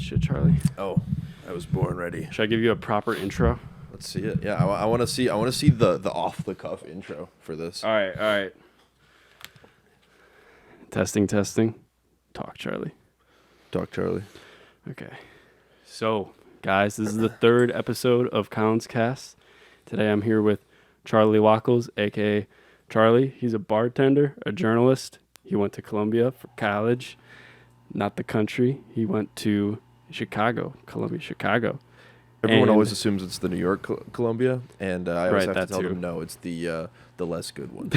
shit, Charlie. Oh, I was born ready. Should I give you a proper intro? Let's see it. Yeah, I want to see. I want to see the off the cuff intro for this. All right. Testing. Talk, Charlie. Talk, Charlie. Okay. So, guys, this is the third episode of Collins Cast. Today I'm here with Charlie Wacholz, a.k.a. Charlie. He's a bartender, a journalist. He went to Columbia for college, not the country. He went to Columbia, Chicago. Everyone always assumes it's the New York Columbia, and I always have to tell too. them no, it's the less good one.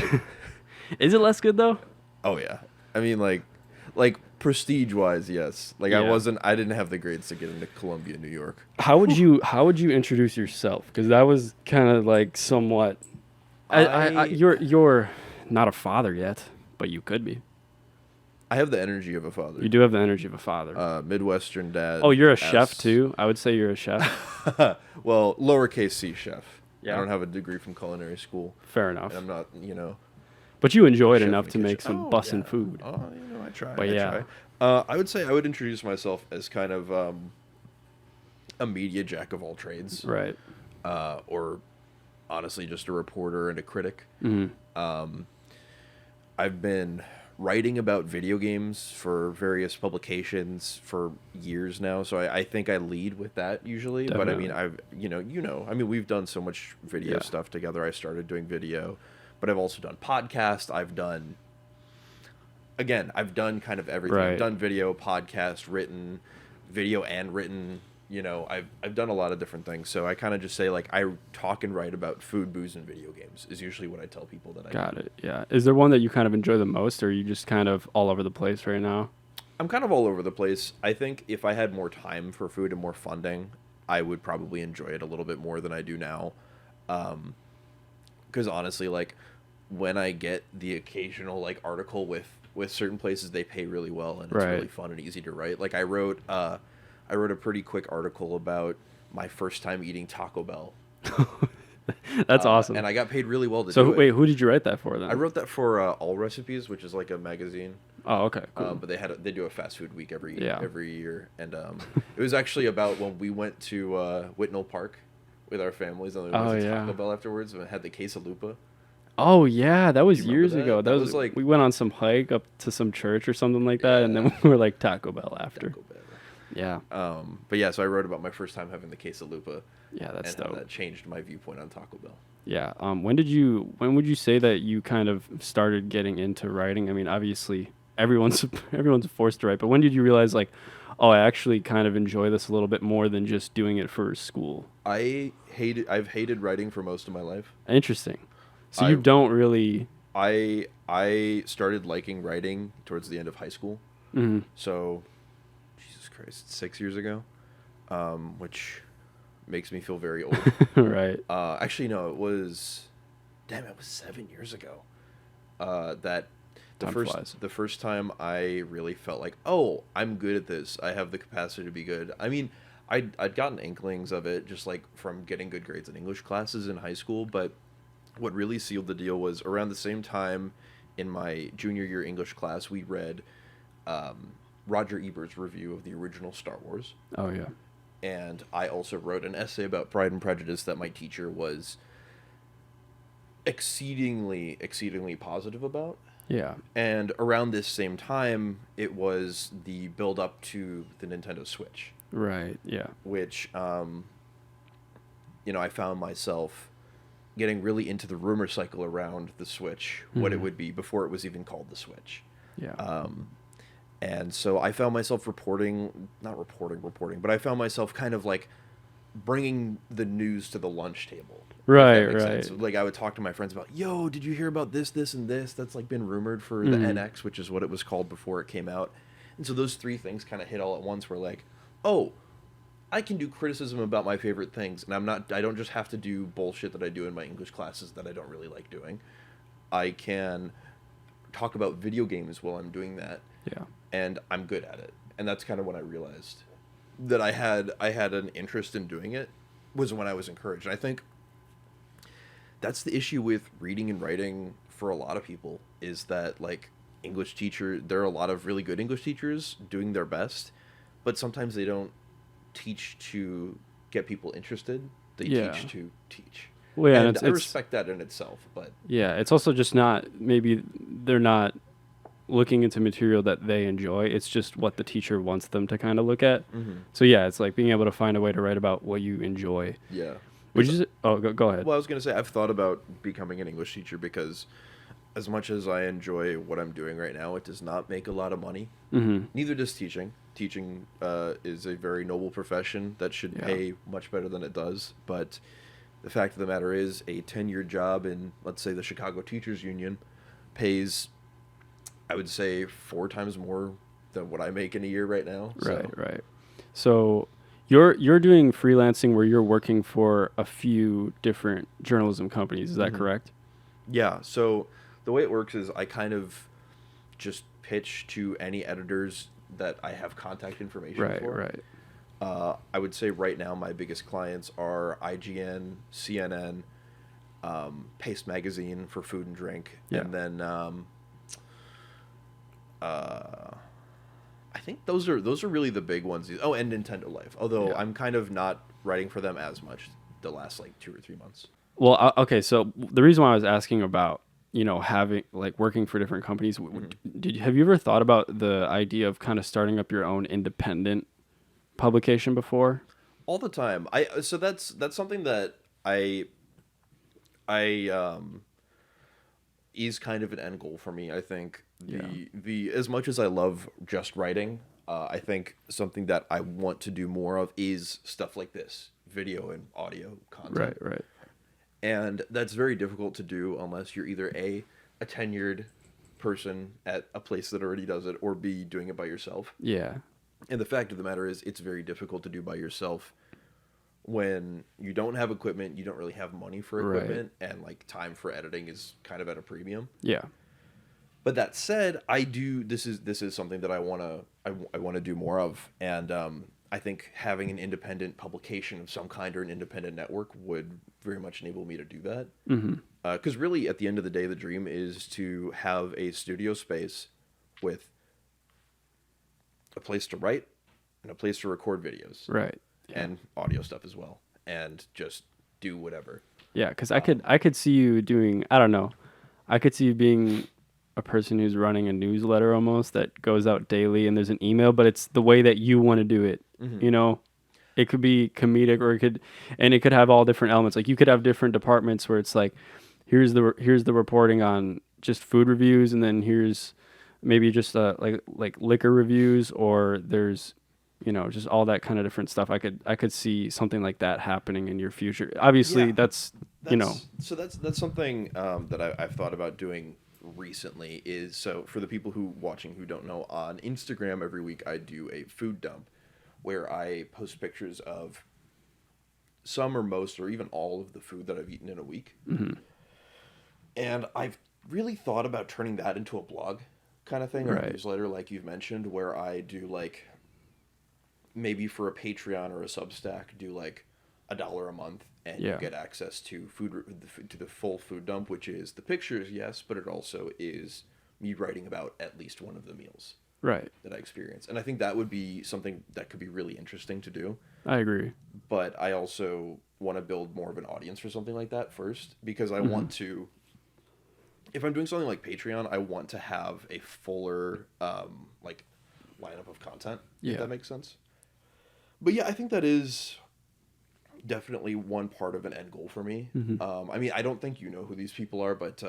Is it less good though? Oh yeah, I mean like prestige wise, yes. Like Yeah. I didn't have the grades to get into Columbia, New York. How would you introduce yourself? Because that was kind of like somewhat. You're not a father yet, but you could be. I have the energy of a father. You do have the energy of a father. Midwestern dad. Oh, you're a chef too? I would say you're a chef. Well, lowercase c chef. Yeah. I don't have a degree from culinary school. Fair enough. And I'm not, But you enjoy it chef enough in to the make kitchen. some bussin' food. Oh, I try. But yeah. I would say I would introduce myself as kind of a media jack of all trades. Right. Or honestly just a reporter and a critic. Mm-hmm. I've been writing about video games for various publications for years now, so I think I lead with that usually. Definitely. But I mean, I mean, we've done so much video stuff together. I started doing video, but I've also done podcast. I've done kind of everything. Right. I've done video, podcast, written, video and written. I've done a lot of different things. So I kind of just say like I talk and write about food, booze, and video games is usually what I tell people that I Got do. it. Yeah. Is there one that you kind of enjoy the most, or are you just kind of all over the place right now? I'm kind of all over the place. I think if I had more time for food and more funding, I would probably enjoy it a little bit more than I do now. Because honestly, like when I get the occasional like article with certain places, they pay really well and it's really fun and easy to write. Like I wrote a pretty quick article about my first time eating Taco Bell. That's awesome. And I got paid really well to do So it. wait, who did you write that for then? I wrote that for All Recipes, which is like a magazine. Oh, okay, cool. But they do a fast food week every year, and it was actually about when we went to Whitnall Park with our families, and we went to Taco Bell afterwards, and had the quesalupa. Oh yeah, that was years that? ago. That was like we went on some hike up to some church or something like that, and then we were like Taco Bell after. Taco Bell. Yeah. But yeah, so I wrote about my first time having the quesalupa. Yeah, that's and dope. how that changed my viewpoint on Taco Bell. Yeah. When would you say that you kind of started getting into writing? I mean, obviously everyone's forced to write, but when did you realize like, oh, I actually kind of enjoy this a little bit more than just doing it for school? I've hated writing for most of my life. Interesting. So you don't really. I started liking writing towards the end of high school. Mm-hmm. So, Jesus Christ, 6 years ago, which makes me feel very old. Right. Actually, no, it was 7 years ago. That Time flies. the first time I really felt like, oh, I'm good at this. I have the capacity to be good. I mean, I'd gotten inklings of it just like from getting good grades in English classes in high school, but what really sealed the deal was around the same time in my junior year English class, we read Roger Ebert's review of the original Star Wars. Oh yeah. And I also wrote an essay about Pride and Prejudice that my teacher was exceedingly positive about. Yeah. And around this same time, it was the build up to the Nintendo Switch. Right. Yeah. Which, I found myself getting really into the rumor cycle around the Switch, what it would be before it was even called the Switch. Yeah. And so I found myself not reporting, but I found myself kind of like bringing the news to the lunch table. Right. Sense. Like I would talk to my friends about, yo, did you hear about this, and this? That's like been rumored for the NX, which is what it was called before it came out. And so those three things kind of hit all at once. Where like, oh, I can do criticism about my favorite things, and I don't just have to do bullshit that I do in my English classes that I don't really like doing. I can talk about video games while I'm doing that. Yeah. And I'm good at it. And that's kind of when I realized that I had an interest in doing it, was when I was encouraged. And I think that's the issue with reading and writing for a lot of people, is that like there are a lot of really good English teachers doing their best, but sometimes they don't teach to get people interested. They Yeah. teach to teach. Well, yeah, and And I it's respect that in itself, but yeah, it's also just not, maybe they're not looking into material that they enjoy. It's just what the teacher wants them to kind of look at. So yeah, it's like being able to find a way to write about what you enjoy. yeah. Which is go ahead. Well, I was going to say, I've thought about becoming an English teacher because as much as I enjoy what I'm doing right now, it does not make a lot of money. Neither does teaching. Teaching is a very noble profession that should pay much better than it does. But the fact of the matter is, a 10-year job in, let's say, the Chicago Teachers Union pays, I would say, 4 times more than what I make in a year right now. Right. So you're doing freelancing where you're working for a few different journalism companies. Is that correct? Yeah. So the way it works is I kind of just pitch to any editors that I have contact information for. Right. I would say right now my biggest clients are IGN, CNN, Paste Magazine for food and drink, and then I think those are really the big ones. Oh, and Nintendo Life. Although I'm kind of not writing for them as much the last like 2 or 3 months. Well, okay. So the reason why I was asking about, having like working for different companies, have you ever thought about the idea of kind of starting up your own independent publication before? All the time. So that's something that I is kind of an end goal for me. I think the as much as I love just writing, I think something that I want to do more of is stuff like this, video and audio content. Right. And that's very difficult to do unless you're either a tenured person at a place that already does it, or B, doing it by yourself. Yeah. And the fact of the matter is, it's very difficult to do by yourself when you don't have equipment, you don't really have money for equipment, and like time for editing is kind of at a premium. Yeah. But that said, this is something that I want to do more of, and I think having an independent publication of some kind or an independent network would very much enable me to do that. Because really, at the end of the day, the dream is to have a studio space with a place to write and a place to record videos. Right. And audio stuff as well, and just do whatever. Yeah, because I could see you doing, I don't know, I could see you being a person who's running a newsletter almost that goes out daily, and there's an email, but it's the way that you want to do it. It could be comedic, or it could have all different elements. Like you could have different departments where it's like, here's the reporting on just food reviews, and then here's maybe just like liquor reviews, or there's just all that kind of different stuff. I could see something like that happening in your future. Obviously, that's So that's something that I've thought about doing recently. Is so for the people who don't know, on Instagram every week I do a food dump where I post pictures of some or most or even all of the food that I've eaten in a week. And I've really thought about turning that into a blog kind of thing, or a newsletter like you've mentioned, where I do like, maybe for a Patreon or a Substack, do like $1 a month, and you get access to the full food dump, which is the pictures, yes, but it also is me writing about at least one of the meals that I experience. And I think that would be something that could be really interesting to do. I agree. But I also want to build more of an audience for something like that first, because I want to, if I'm doing something like Patreon, I want to have a fuller like lineup of content, if that makes sense. But yeah, I think that is definitely one part of an end goal for me. I mean, I don't think you know who these people are, but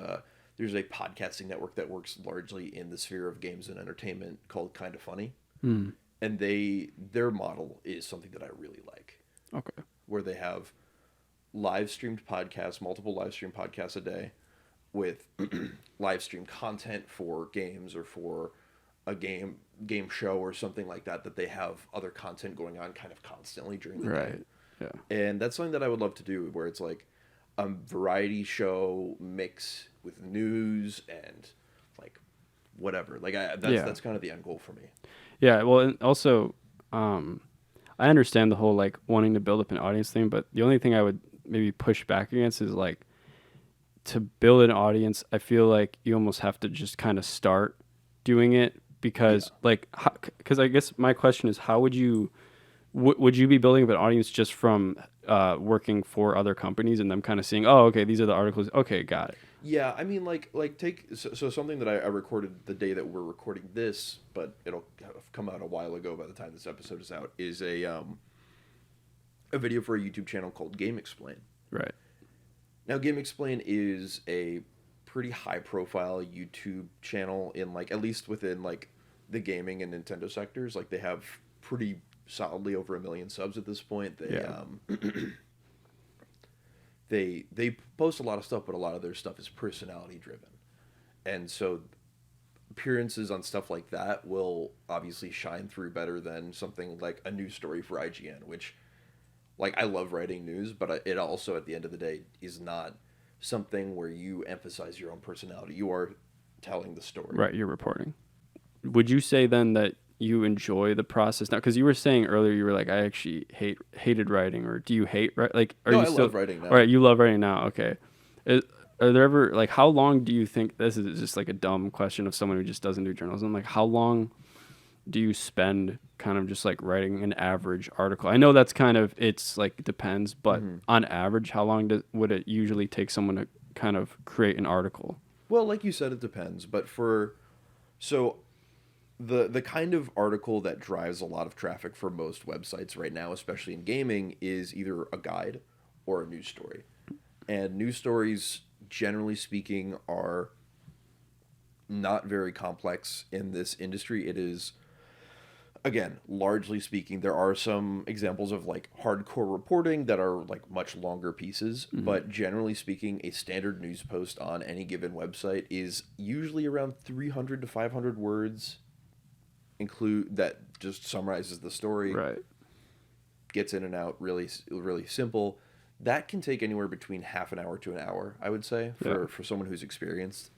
there's a podcasting network that works largely in the sphere of games and entertainment called Kind of Funny. And their model is something that I really like. Okay. Where they have live streamed podcasts, multiple live streamed podcasts a day, with live streamed content for games or for a game show or something like that they have other content going on kind of constantly during the day. Yeah. And that's something that I would love to do, where it's like a variety show mix with news and like whatever. Like that's kind of the end goal for me. Yeah. Well, and also, I understand the whole like wanting to build up an audience thing, but the only thing I would maybe push back against is like, to build an audience, I feel like you almost have to just kind of start doing it because because I guess my question is, how would you would you be building up an audience just from working for other companies and them kind of seeing, oh, okay, these are the articles, okay, got it. Yeah, I mean, like take so something that I recorded the day that we're recording this, but it'll have come out a while ago by the time this episode is out, is a video for a YouTube channel called Game Explain. Right. Now, Game Explain is a pretty high profile YouTube channel in like, at least within like the gaming and Nintendo sectors. Like they have pretty solidly over 1 million subs at this point. They post a lot of stuff, but a lot of their stuff is personality driven. And so appearances on stuff like that will obviously shine through better than something like a news story for IGN, which, like, I love writing news, but it also, at the end of the day, is not something where you emphasize your own personality. You are telling the story. Right, you're reporting. Would you say then that you enjoy the process now? Because you were saying earlier, you were like, I actually hated writing, or do you hate like? No, I love writing now. All right, you love writing now. Okay. Are there ever like, how long do you think, this is just like a dumb question of someone who just doesn't do journalism, like how long do you spend kind of just like writing an average article? I know that's kind of, it's like, it depends, but on average, how long would it usually take someone to kind of create an article? Well, like you said, it depends, but so the kind of article that drives a lot of traffic for most websites right now, especially in gaming, is either a guide or a news story. And news stories, generally speaking, are not very complex in this industry. It is, again, largely speaking, there are some examples of like hardcore reporting that are like much longer pieces, but generally speaking, a standard news post on any given website is usually around 300 to 500 words, that just summarizes the story, Right. gets in and out, really, really simple. That can take anywhere between half an hour to an hour, I would say, for someone who's experienced.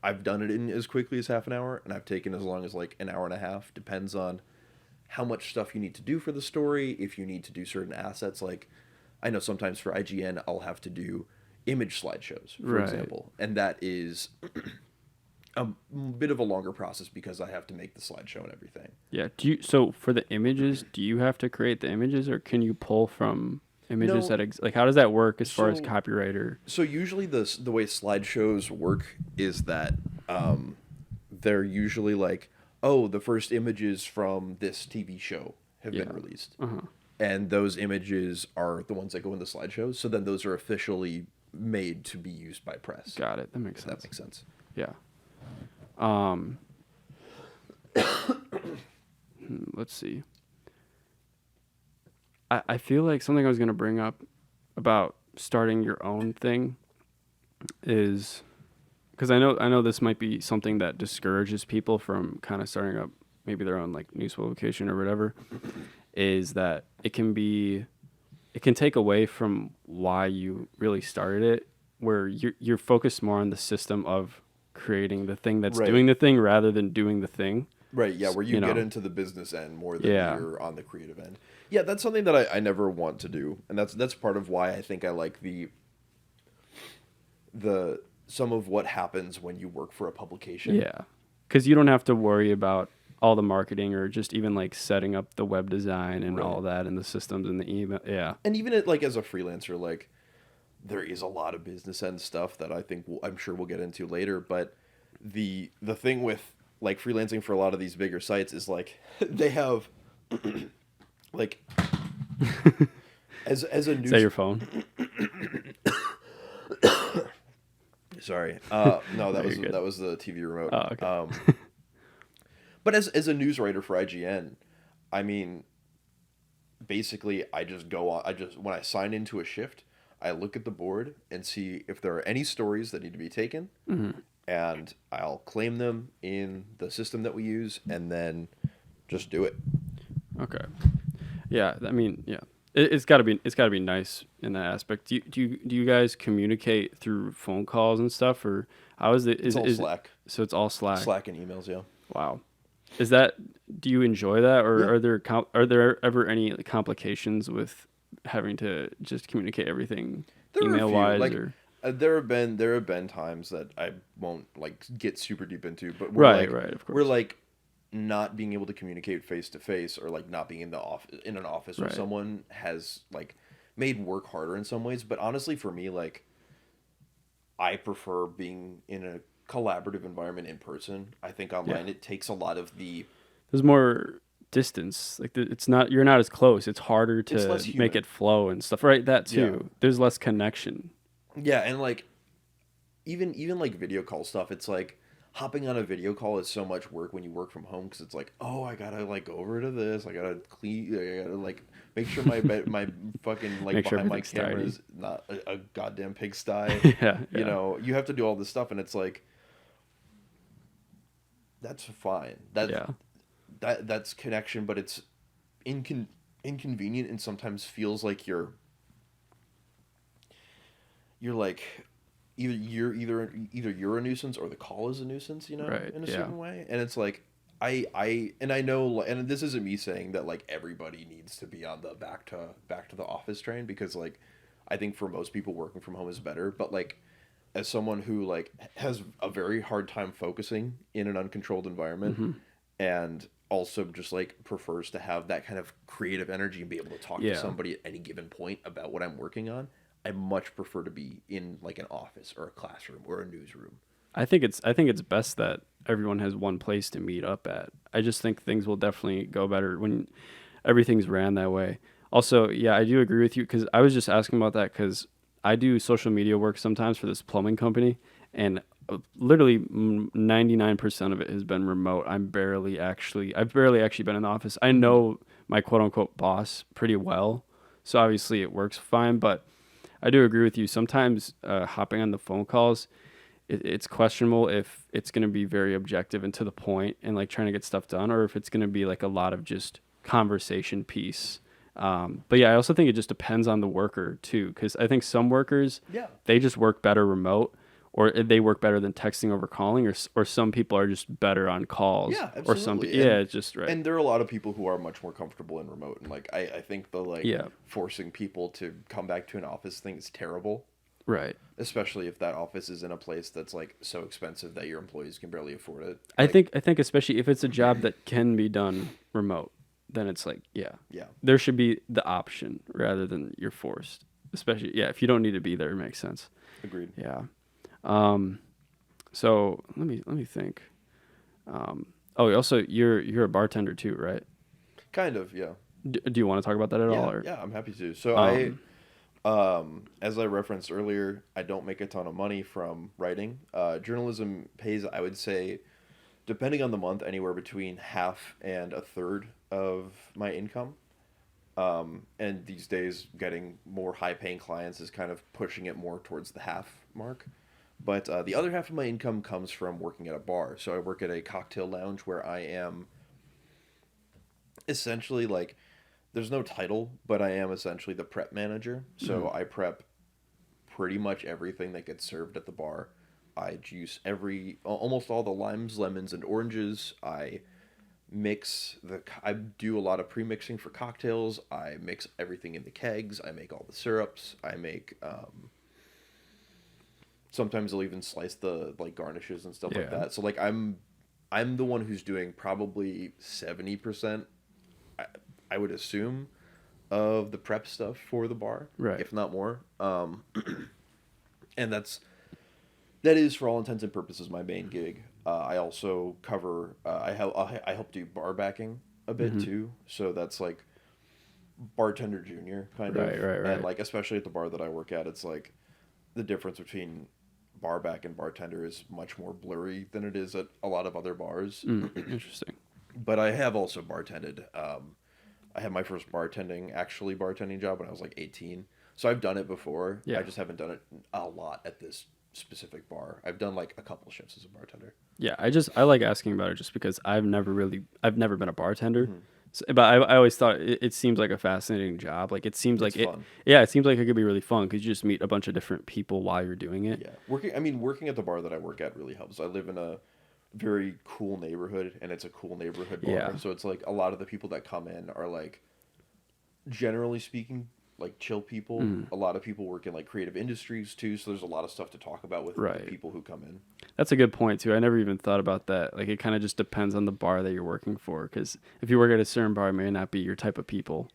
I've done it in as quickly as half an hour, and I've taken as long as like an hour and a half. Depends on how much stuff you need to do for the story, if you need to do certain assets. Like, I know sometimes for IGN, I'll have to do image slideshows, for example. And that is a bit of a longer process because I have to make the slideshow and everything. Yeah. So for the images, do you have to create the images, or can you pull from images like, how does that work as far as copyright? Or so usually the way slideshows work is that they're usually like, oh, the first images from this TV show have been released, and those images are the ones that go in the slideshows. So then those are officially made to be used by press. Got it. That makes sense. That makes sense. Yeah. Let's see. I feel like something I was going to bring up about starting your own thing is, because I know this might be something that discourages people from kind of starting up maybe their own like news publication or whatever, is that it can take away from why you really started it, where you're focused more on the system of creating the thing that's doing the thing rather than doing the thing. Right, yeah, where you get into the business end more than you're on the creative end. Yeah, that's something that I never want to do, and that's part of why I think I like the some of what happens when you work for a publication. Yeah, because you don't have to worry about all the marketing or just even like setting up the web design and all that and the systems and the email. Yeah, and even like as a freelancer, like there is a lot of business end stuff that I'm sure we'll get into later. But the thing with like freelancing for a lot of these bigger sites is like they have like as a news. Is that your phone? Sorry, no, that was the TV remote. Oh, okay. But as a news writer for IGN, I mean, basically I just go on. When I sign into a shift, I look at the board and see if there are any stories that need to be taken, and I'll claim them in the system that we use, and then just do it. Okay. Yeah, I mean, yeah, it's got to be nice in that aspect. Do you guys communicate through phone calls and stuff, or how is it? It's all Slack. So it's all Slack. Slack and emails, yeah. Wow. Do you enjoy that, or are there ever any complications with having to just communicate everything email wise? Like, or there have been times that I won't like get super deep into, but right, of course. we're like not being able to communicate face to face, or like not being in an office with Right. someone has like made work harder in some ways. But honestly, for me, like I prefer being in a collaborative environment in person. I think Yeah. online it takes a lot of the There's more distance. Like it's not you're not as close. It's harder it's to less make human. it flow and stuff. Right, that Yeah. too. There's less connection. Yeah, and like even like video call stuff, it's like hopping on a video call is so much work when you work from home because it's like, oh, I gotta like go over to this, I gotta clean, I gotta like make sure my fucking like Make sure behind my everything's camera tidy. is not a goddamn pigsty. Yeah, You yeah. know, you have to do all this stuff, and it's like that's fine. Yeah. That's connection, but it's inconvenient and sometimes feels like you're like either you're a nuisance or the call is a nuisance, you know, Right. in a Yeah. certain way. And it's like I know, and this isn't me saying that like everybody needs to be on the back to the office train, because like I think for most people working from home is better, but like as someone who like has a very hard time focusing in an uncontrolled environment, Hmm. and also just like prefers to have that kind of creative energy and be able to talk to Yeah. somebody at any given point about what I'm working on, I much prefer to be in like an office or a classroom or a newsroom. I think it's best that everyone has one place to meet up at. I just think things will definitely go better when everything's ran that way. Also, yeah, I do agree with you because I was just asking about that because I do social media work sometimes for this plumbing company, and literally 99% of it has been remote. I've barely actually been in the office. I Mm-hmm. know my quote unquote boss pretty well, so obviously it works fine. But I do agree with you. Sometimes hopping on the phone calls, it's questionable if it's going to be very objective and to the point and like trying to get stuff done, or if it's going to be like a lot of just conversation piece. But yeah, I also think it just depends on the worker too, because I think some workers Yeah. they just work better remote, or they work better than texting over calling, or some people are just better on calls, Yeah, or some absolutely. yeah, it's just right. And there are a lot of people who are much more comfortable in remote, and like I think the like Yeah, forcing people to come back to an office thing is terrible, right. especially if that office is in a place that's like so expensive that your employees can barely afford it. I Like, think I think especially if it's a job that can be done remote, then it's like yeah, yeah, there should be the option rather than you're forced. Especially yeah, if you don't need to be there, it makes sense. agreed. Yeah. Um, so let me think. Oh, also you're a bartender too, right? Kind of, yeah. Do you want to talk about that at all? Yeah, Or yeah, I'm happy to. So um, as I referenced earlier, I don't make a ton of money from writing. Journalism pays, I would say, depending on the month, anywhere between half and a third of my income. And these days, getting more high-paying clients is kind of pushing it more towards the half mark. But the other half of my income comes from working at a bar. So I work at a cocktail lounge where I am essentially like, there's no title, but I am essentially the prep manager. So mhm. I prep pretty much everything that gets served at the bar. I juice almost all the limes, lemons, and oranges. I do a lot of pre-mixing for cocktails. I mix everything in the kegs. I make all the syrups. I make sometimes I'll even slice the like garnishes and stuff like Yeah, that. So like I'm the one who's doing probably 70%, I, I would assume, of the prep stuff for the bar, right. if not more. And that is for all intents and purposes my main gig. I also cover I help do bar backing a bit Hmm. too. So that's like bartender junior kind of, Right, right, and right. like especially at the bar that I work at, it's like the difference between bar back and bartender is much more blurry than it is at a lot of other bars. Interesting. But I have also bartended. I had my first bartending job when I was like 18. So I've done it before. I Yeah, just haven't done it a lot at this specific bar. I've done like a couple shifts as a bartender. yeah. I like asking about it just because I've never been a bartender. Hmm. But I always thought it seems like a fascinating job. Like it seems It's like it, fun. yeah, it seems like it could be really fun because you just meet a bunch of different people while you're doing it. Yeah. Working at the bar that I work at really helps. I live in a very cool neighborhood, and it's a cool neighborhood bar. Yeah, So it's like a lot of the people that come in are like, generally speaking, like chill people. A lot of people work in like creative industries too, so there's a lot of stuff to talk about with the people who come in. That's a good point too. I never even thought about that. Like it kind of just depends on the bar that you're working for, because if you work at a certain bar, it may not be your type of people.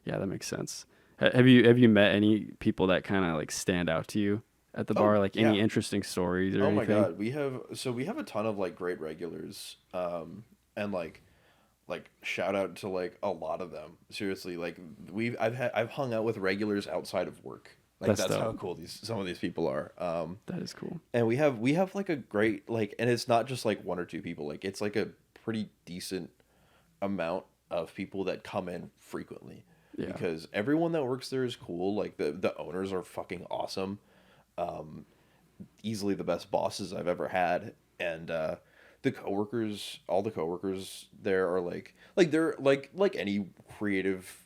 Yeah, that makes sense. Have you met any people that kind of like stand out to you at the bar? Like any interesting stories or anything? Oh my God, we have a ton of like great regulars, and like shout out to like a lot of them. Seriously, like I've hung out with regulars outside of work. Like that's how cool some of these people are. That is cool. And we have like a great like, and it's not just like one or two people. Like it's like a pretty decent amount of people that come in frequently. Yeah. Because everyone that works there is cool. Like the owners are fucking awesome. Easily the best bosses I've ever had, and the coworkers, all the coworkers there are like they're like any creative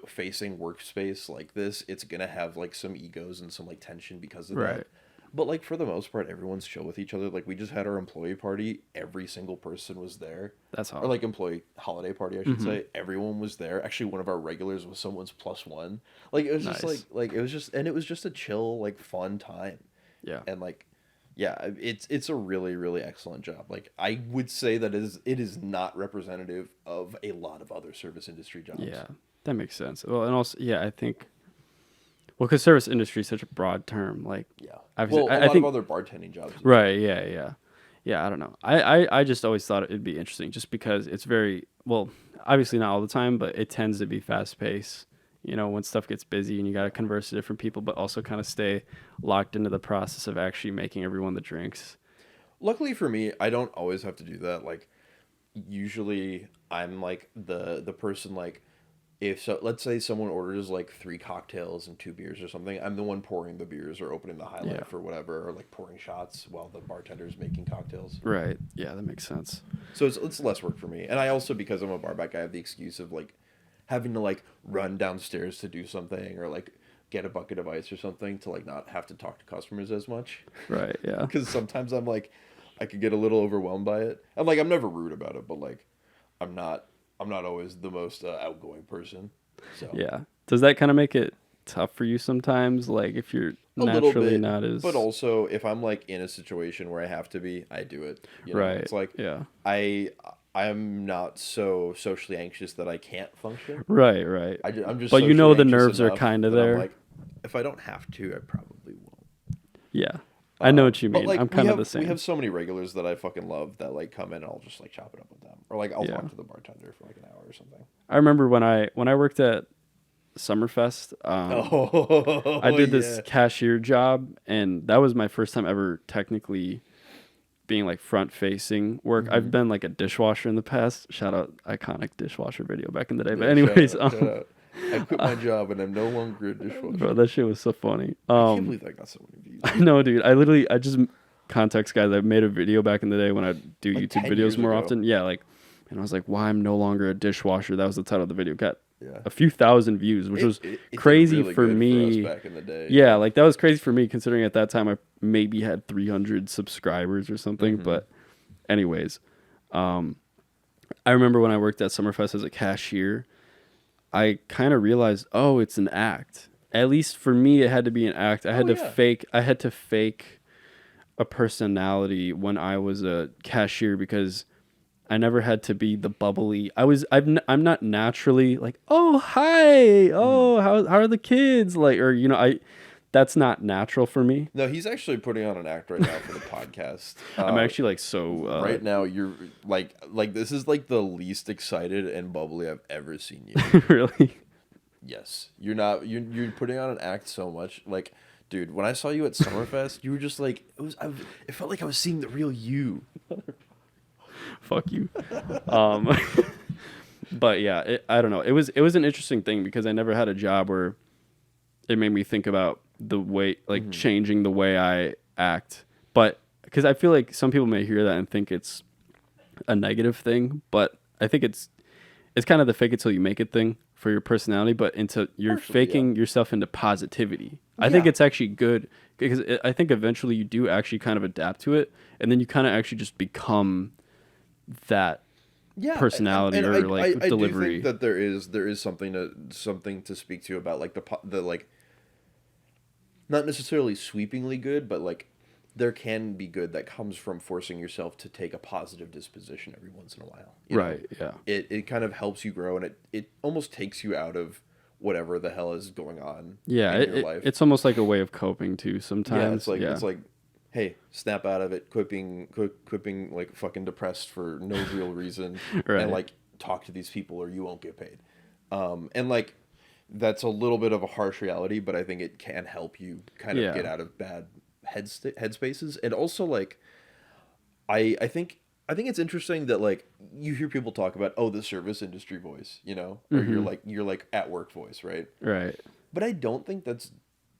facing workspace like this. It's gonna have like some egos and some like tension because of that. But like for the most part, everyone's chill with each other. Like we just had our employee party. Every single person was there. That's hot. Or like employee holiday party, I should say. Everyone was there. Actually, one of our regulars was someone's +1. Like it was just like it was just, and it was just a chill, like fun time. Yeah. And like, yeah, it's a really, really excellent job. Like I would say that it is not representative of a lot of other service industry jobs. Yeah, that makes sense. Well, and also, yeah, I think. Well, because service industry is such a broad term, like a lot of other bartending jobs. Right? Yeah. I don't know. I just always thought it'd be interesting, just because it's very obviously not all the time, but it tends to be fast paced. You know, when stuff gets busy and you got to converse to different people, but also kind of stay locked into the process of actually making everyone the drinks. Luckily for me, I don't always have to do that. Like, usually I'm like the person like. Let's say someone orders like 3 cocktails and 2 beers or something. I'm the one pouring the beers or opening the High Life or whatever, or like pouring shots while the bartender's making cocktails. Right. Yeah, that makes sense. So it's less work for me. And I also, because I'm a bar back, I have the excuse of like having to like run downstairs to do something, or like get a bucket of ice or something to like not have to talk to customers as much. Right. Yeah. Because sometimes I'm like, I could get a little overwhelmed by it. I'm like, I'm never rude about it, but like, I'm not always the most outgoing person. So yeah, does that kind of make it tough for you sometimes? Like if you're naturally not as, but also if I'm like in a situation where I have to be, I do it. You know? Right. It's like I'm not so socially anxious that I can't function. Right. I'm just. But you know the nerves are kind of there. I'm like, if I don't have to, I probably won't. Yeah. I know what you mean. Like, I'm kind of the same. We have so many regulars that I fucking love that like come in and I'll just like chop it up with them, or like I'll talk to the bartender for like an hour or something. I remember when I worked at Summerfest, I did this cashier job, and that was my first time ever technically being like front facing work. I've been like a dishwasher in the past. Shout out iconic dishwasher video back in the day. But anyways, shout out. I quit my job and I'm no longer a dishwasher. Bro, that shit was so funny. I can't believe I got so many views. I know, dude. I just context guys. I made a video back in the day when I do like YouTube videos more often. Yeah, like, and I was like, why I'm no longer a dishwasher. That was the title of the video. Got a few thousand views, which was crazy really for me. For us back in the day. Yeah, like that was crazy for me considering at that time I maybe had 300 subscribers or something. But anyways, I remember when I worked at Summerfest as a cashier, I kind of realized, oh, it's an act. At least for me, it had to be an act. I had to fake a personality when I was a cashier, because I never had to be the bubbly. I'm not naturally like, oh, hi. Oh, how are the kids? Like, or, you know, that's not natural for me. No, he's actually putting on an act right now for the podcast. I'm actually like so. Right now, you're like this is like the least excited and bubbly I've ever seen you. Really? Yes, you're not. You're putting on an act so much. Like, dude, when I saw you at Summerfest, you were just like it felt like I was seeing the real you. Fuck you. But yeah, I don't know. It was an interesting thing because I never had a job where it made me think about the way, like changing the way I act. But because I feel like some people may hear that and think it's a negative thing, but I think it's kind of the fake it till you make it thing for your personality, but you're faking yourself into positivity. I think it's actually good because I think eventually you do actually kind of adapt to it, and then you kind of actually just become that Yeah, personality and or like I do delivery. think that there is something to speak to about like the like not necessarily sweepingly good, but like there can be good that comes from forcing yourself to take a positive disposition every once in a while. You know, Right, yeah. it kind of helps you grow, and it almost takes you out of whatever the hell is going on Yeah, in your life. it's almost like a way of coping too Yeah, sometimes. Yeah. it's like, hey, snap out of it, quit being like fucking depressed for no real reason, Right. and like talk to these people or you won't get paid. And like that's a little bit of a harsh reality, but I think it can help you kind of get Yeah. out of bad headspaces. And also like I think it's interesting that like you hear people talk about, oh, the service industry voice, you know, or Mhm. you're like at work voice, right? Right. But I don't think that's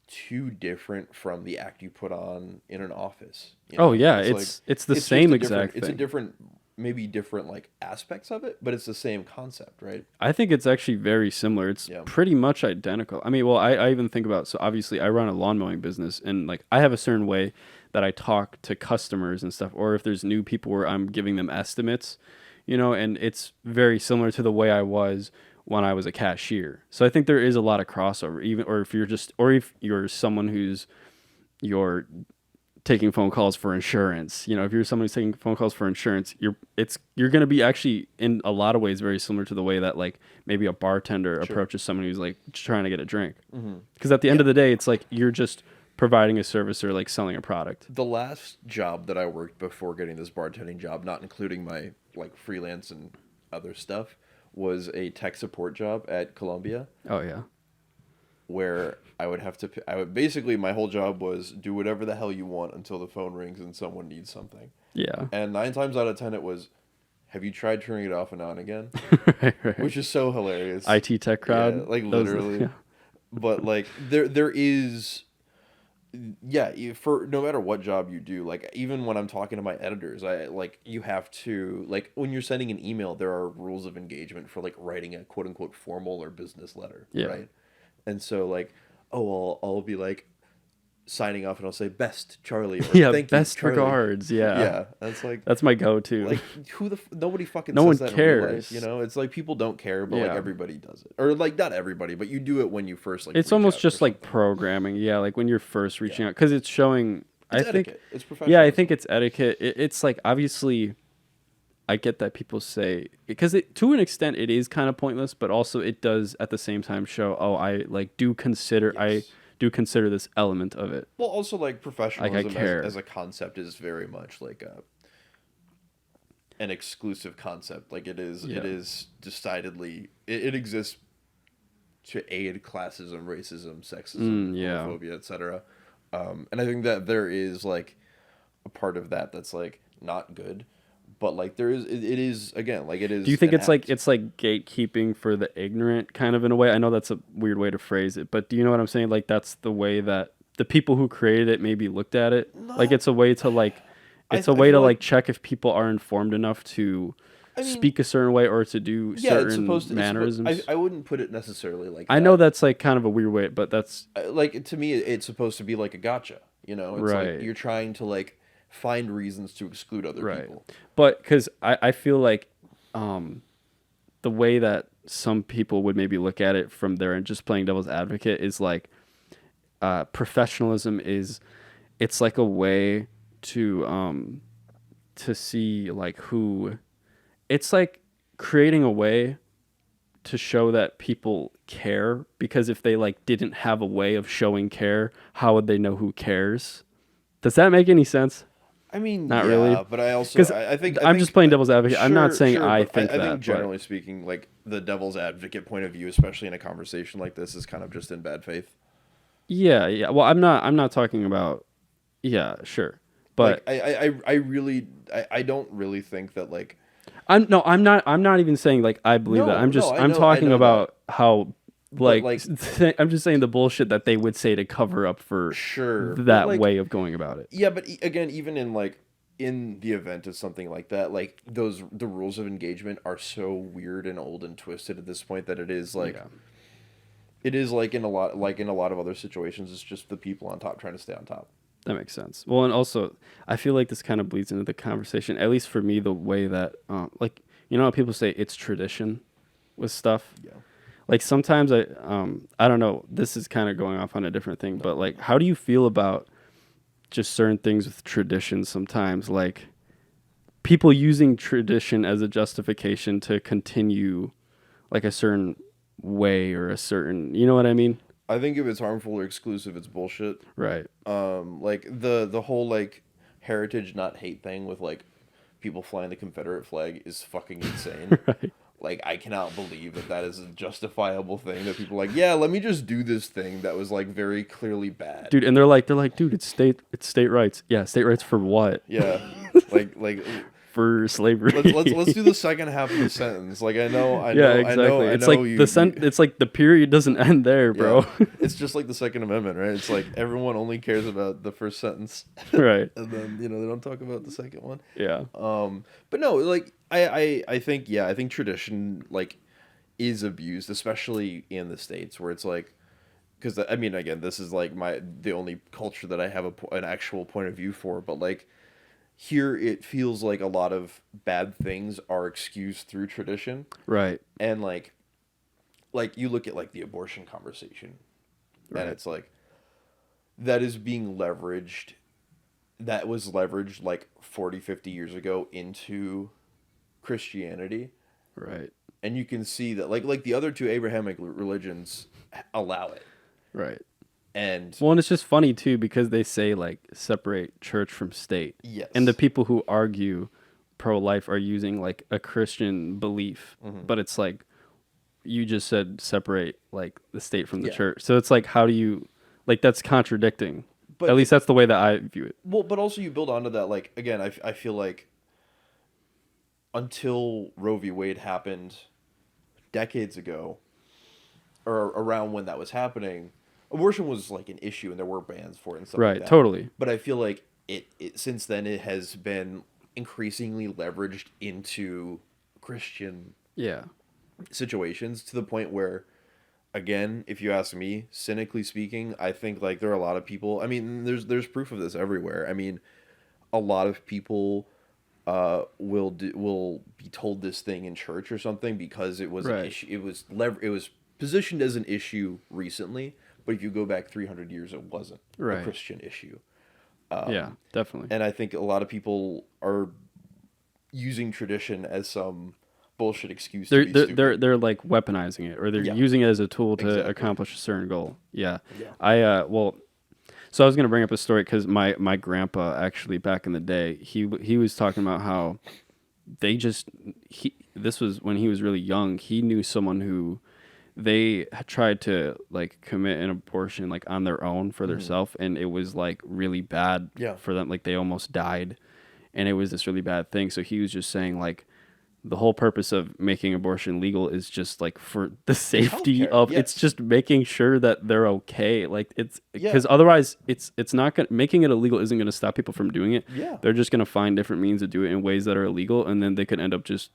too different from the act you put on in an office. You Oh know, yeah, like it's the it's just same a different. exact It's a thing. different, maybe different like aspects of it, but it's the same concept, right? I think it's actually very similar. It's Yeah. pretty much identical. I mean, well, I even think about, so obviously I run a lawn mowing business and like I have a certain way that I talk to customers and stuff, or if there's new people where I'm giving them estimates, and it's very similar to the way I was when I was a cashier. So I think there is a lot of crossover, even, or if you're someone you're taking phone calls for insurance. If you're someone who's taking phone calls for insurance, you're going to be actually in a lot of ways very similar to the way that like maybe a bartender Sure. approaches someone who's like trying to get a drink. Mm-hmm. Because at the end Yeah. of the day, it's like you're just providing a service or like selling a product. The last job that I worked before getting this bartending job, not including my like freelance and other stuff, was a tech support job at Columbia, Oh yeah. where I would have to. I would basically my whole job was do whatever the hell you want until the phone rings and someone needs something. Yeah. And 9 times out of 10, it was, have you tried turning it off and on again? right. Which is so hilarious. IT tech crowd. Yeah, like those- literally. yeah. But like there is, yeah, for no matter what job you do, like even when I'm talking to my editors, I like you have to like when you're sending an email, there are rules of engagement for like writing a quote unquote formal or business letter, Yeah. right? And so like, oh, I'll be like signing off and I'll say best Charlie or Yeah, thank you best Charlie. regards. Yeah. Yeah, that's like That's my go-to. like nobody fucking No says one that in real cares. life, it's like people don't care, but like Yeah. everybody does it, or like not everybody, but you do it when you first like It's reach almost out just or like something. programming. Yeah, like when you're first reaching out, because it's showing. It's I think. etiquette. It's professional. Yeah, I think it's etiquette. It's like obviously, I get that people say because to an extent it is kind of pointless, but also it does at the same time show. Oh, I like do consider. I Yes. do consider this element of it. Well, also like professionalism care. as a concept is very much like an exclusive concept. Like it is decidedly it exists to aid classism, racism, sexism, yeah. homophobia, etc. And I think that there is like a part of that that's like not good, but like there is it is again like it is. Do you think an it's like act. gatekeeping for the ignorant kind of in a way? I know that's a weird way to phrase it, but do you know what I'm saying? Like that's the way that the people who created it maybe looked at it. Like No. it's a way to like it's I a way to feel like check if people are informed enough to I mean, speak a certain way or to do yeah, it's certain supposed to. mannerisms. I wouldn't put it necessarily like I that. know that's like kind of a weird way, but that's Like to me it's supposed to be like a gotcha, it's Right. like you're trying to like find reasons to exclude other right. people. But because I feel like the way that some people would maybe look at it from there and just playing devil's advocate is like professionalism is it's like a way to see like who it's like creating a way to show that people care, because if they like didn't have a way of showing care, how would they know who cares? Does that make any sense? I mean, Not yeah, really. but I also 'Cause I think I'm just playing devil's advocate. I'm not saying I but think I that, think but- generally speaking, like the devil's advocate point of view, especially in a conversation like this, is kind of just in bad faith. Yeah. Well, I'm not talking about. Yeah, sure, but Like I really I don't really think that like I'm not even saying like I believe that. No, I'm just no, I I'm know- I talking know about how like, like- I'm just saying the bullshit that they would say to cover up for sure but, that like, way of going about it. Yeah, but again, even in like in the event of something like that, like the rules of engagement are so weird and old and twisted at this point that it is like Yeah. it is like in a lot of other situations, it's just the people on top trying to stay on top. That makes sense. Well, and also I feel like this kind of bleeds into the conversation, at least for me, the way that like you know how people say it's tradition with stuff? Yeah. Like sometimes I don't know, this is kind of going off on a different thing, but like how do you feel about just certain things with tradition sometimes, like people using tradition as a justification to continue like a certain way or a certain, you know what I mean? I think if it's harmful or exclusive, it's bullshit. Right. Like the whole like heritage not hate thing with like people flying the Confederate flag is fucking insane. Right. Like I cannot believe that that is a justifiable thing that people are like, yeah, let me just do this thing that was like very clearly bad. Dude, and they're like, dude, it's state rights. Yeah, state rights for what? Yeah. like For slavery. let's do the second half of the sentence. Like I know Yeah, exactly. It's like it's like the period doesn't end there, bro. Yeah. It's just like the Second Amendment, right? It's like everyone only cares about the first sentence. Right. And then, they don't talk about the second one. Yeah. But no, like I think I think tradition like is abused, especially in the States where it's like, because I mean, again, this is like the only culture that I have an actual point of view for, but like here it feels like a lot of bad things are excused through tradition. Right. And like you look at like the abortion conversation, right. And it's like that is being leveraged. That was leveraged like 40, 50 years ago into Christianity. Right. And you can see that like the other two Abrahamic religions allow it. Right. And well, and it's just funny too because they say like separate church from state. Yes. And the people who argue pro-life are using like a Christian belief, but it's like you just said separate like the state from the church. So it's like how do you like that's contradicting. But at least that's the way that I view it. Well, but also you build onto that like again, I feel like until Roe v. Wade happened decades ago or around when that was happening, abortion was like an issue and there were bans for it and stuff like that. Right, totally. But I feel like it since then it has been increasingly leveraged into Christian situations to the point where, again, if you ask me, cynically speaking, I think like there are a lot of people, I mean, there's proof of this everywhere. I mean, a lot of people will be told this thing in church or something because it was an issue. It was positioned as an issue recently. But if you go back 300 years, it wasn't a Christian issue. Yeah, definitely. And I think a lot of people are using tradition as some bullshit excuse to be stupid. They're like weaponizing it, or they're using it as a tool to accomplish a certain goal. Yeah. So I was gonna bring up a story because my grandpa actually back in the day he was talking about how this was when he was really young. He knew someone who they tried to like commit an abortion like on their own for themselves, and it was like really bad for them. Like they almost died, and it was this really bad thing. So he was just saying like the whole purpose of making abortion legal is just like for the safety of it's just making sure that they're okay. Like it's because otherwise it's not gonna making it illegal isn't gonna stop people from doing it. Yeah, they're just gonna find different means to do it in ways that are illegal, and then they could end up just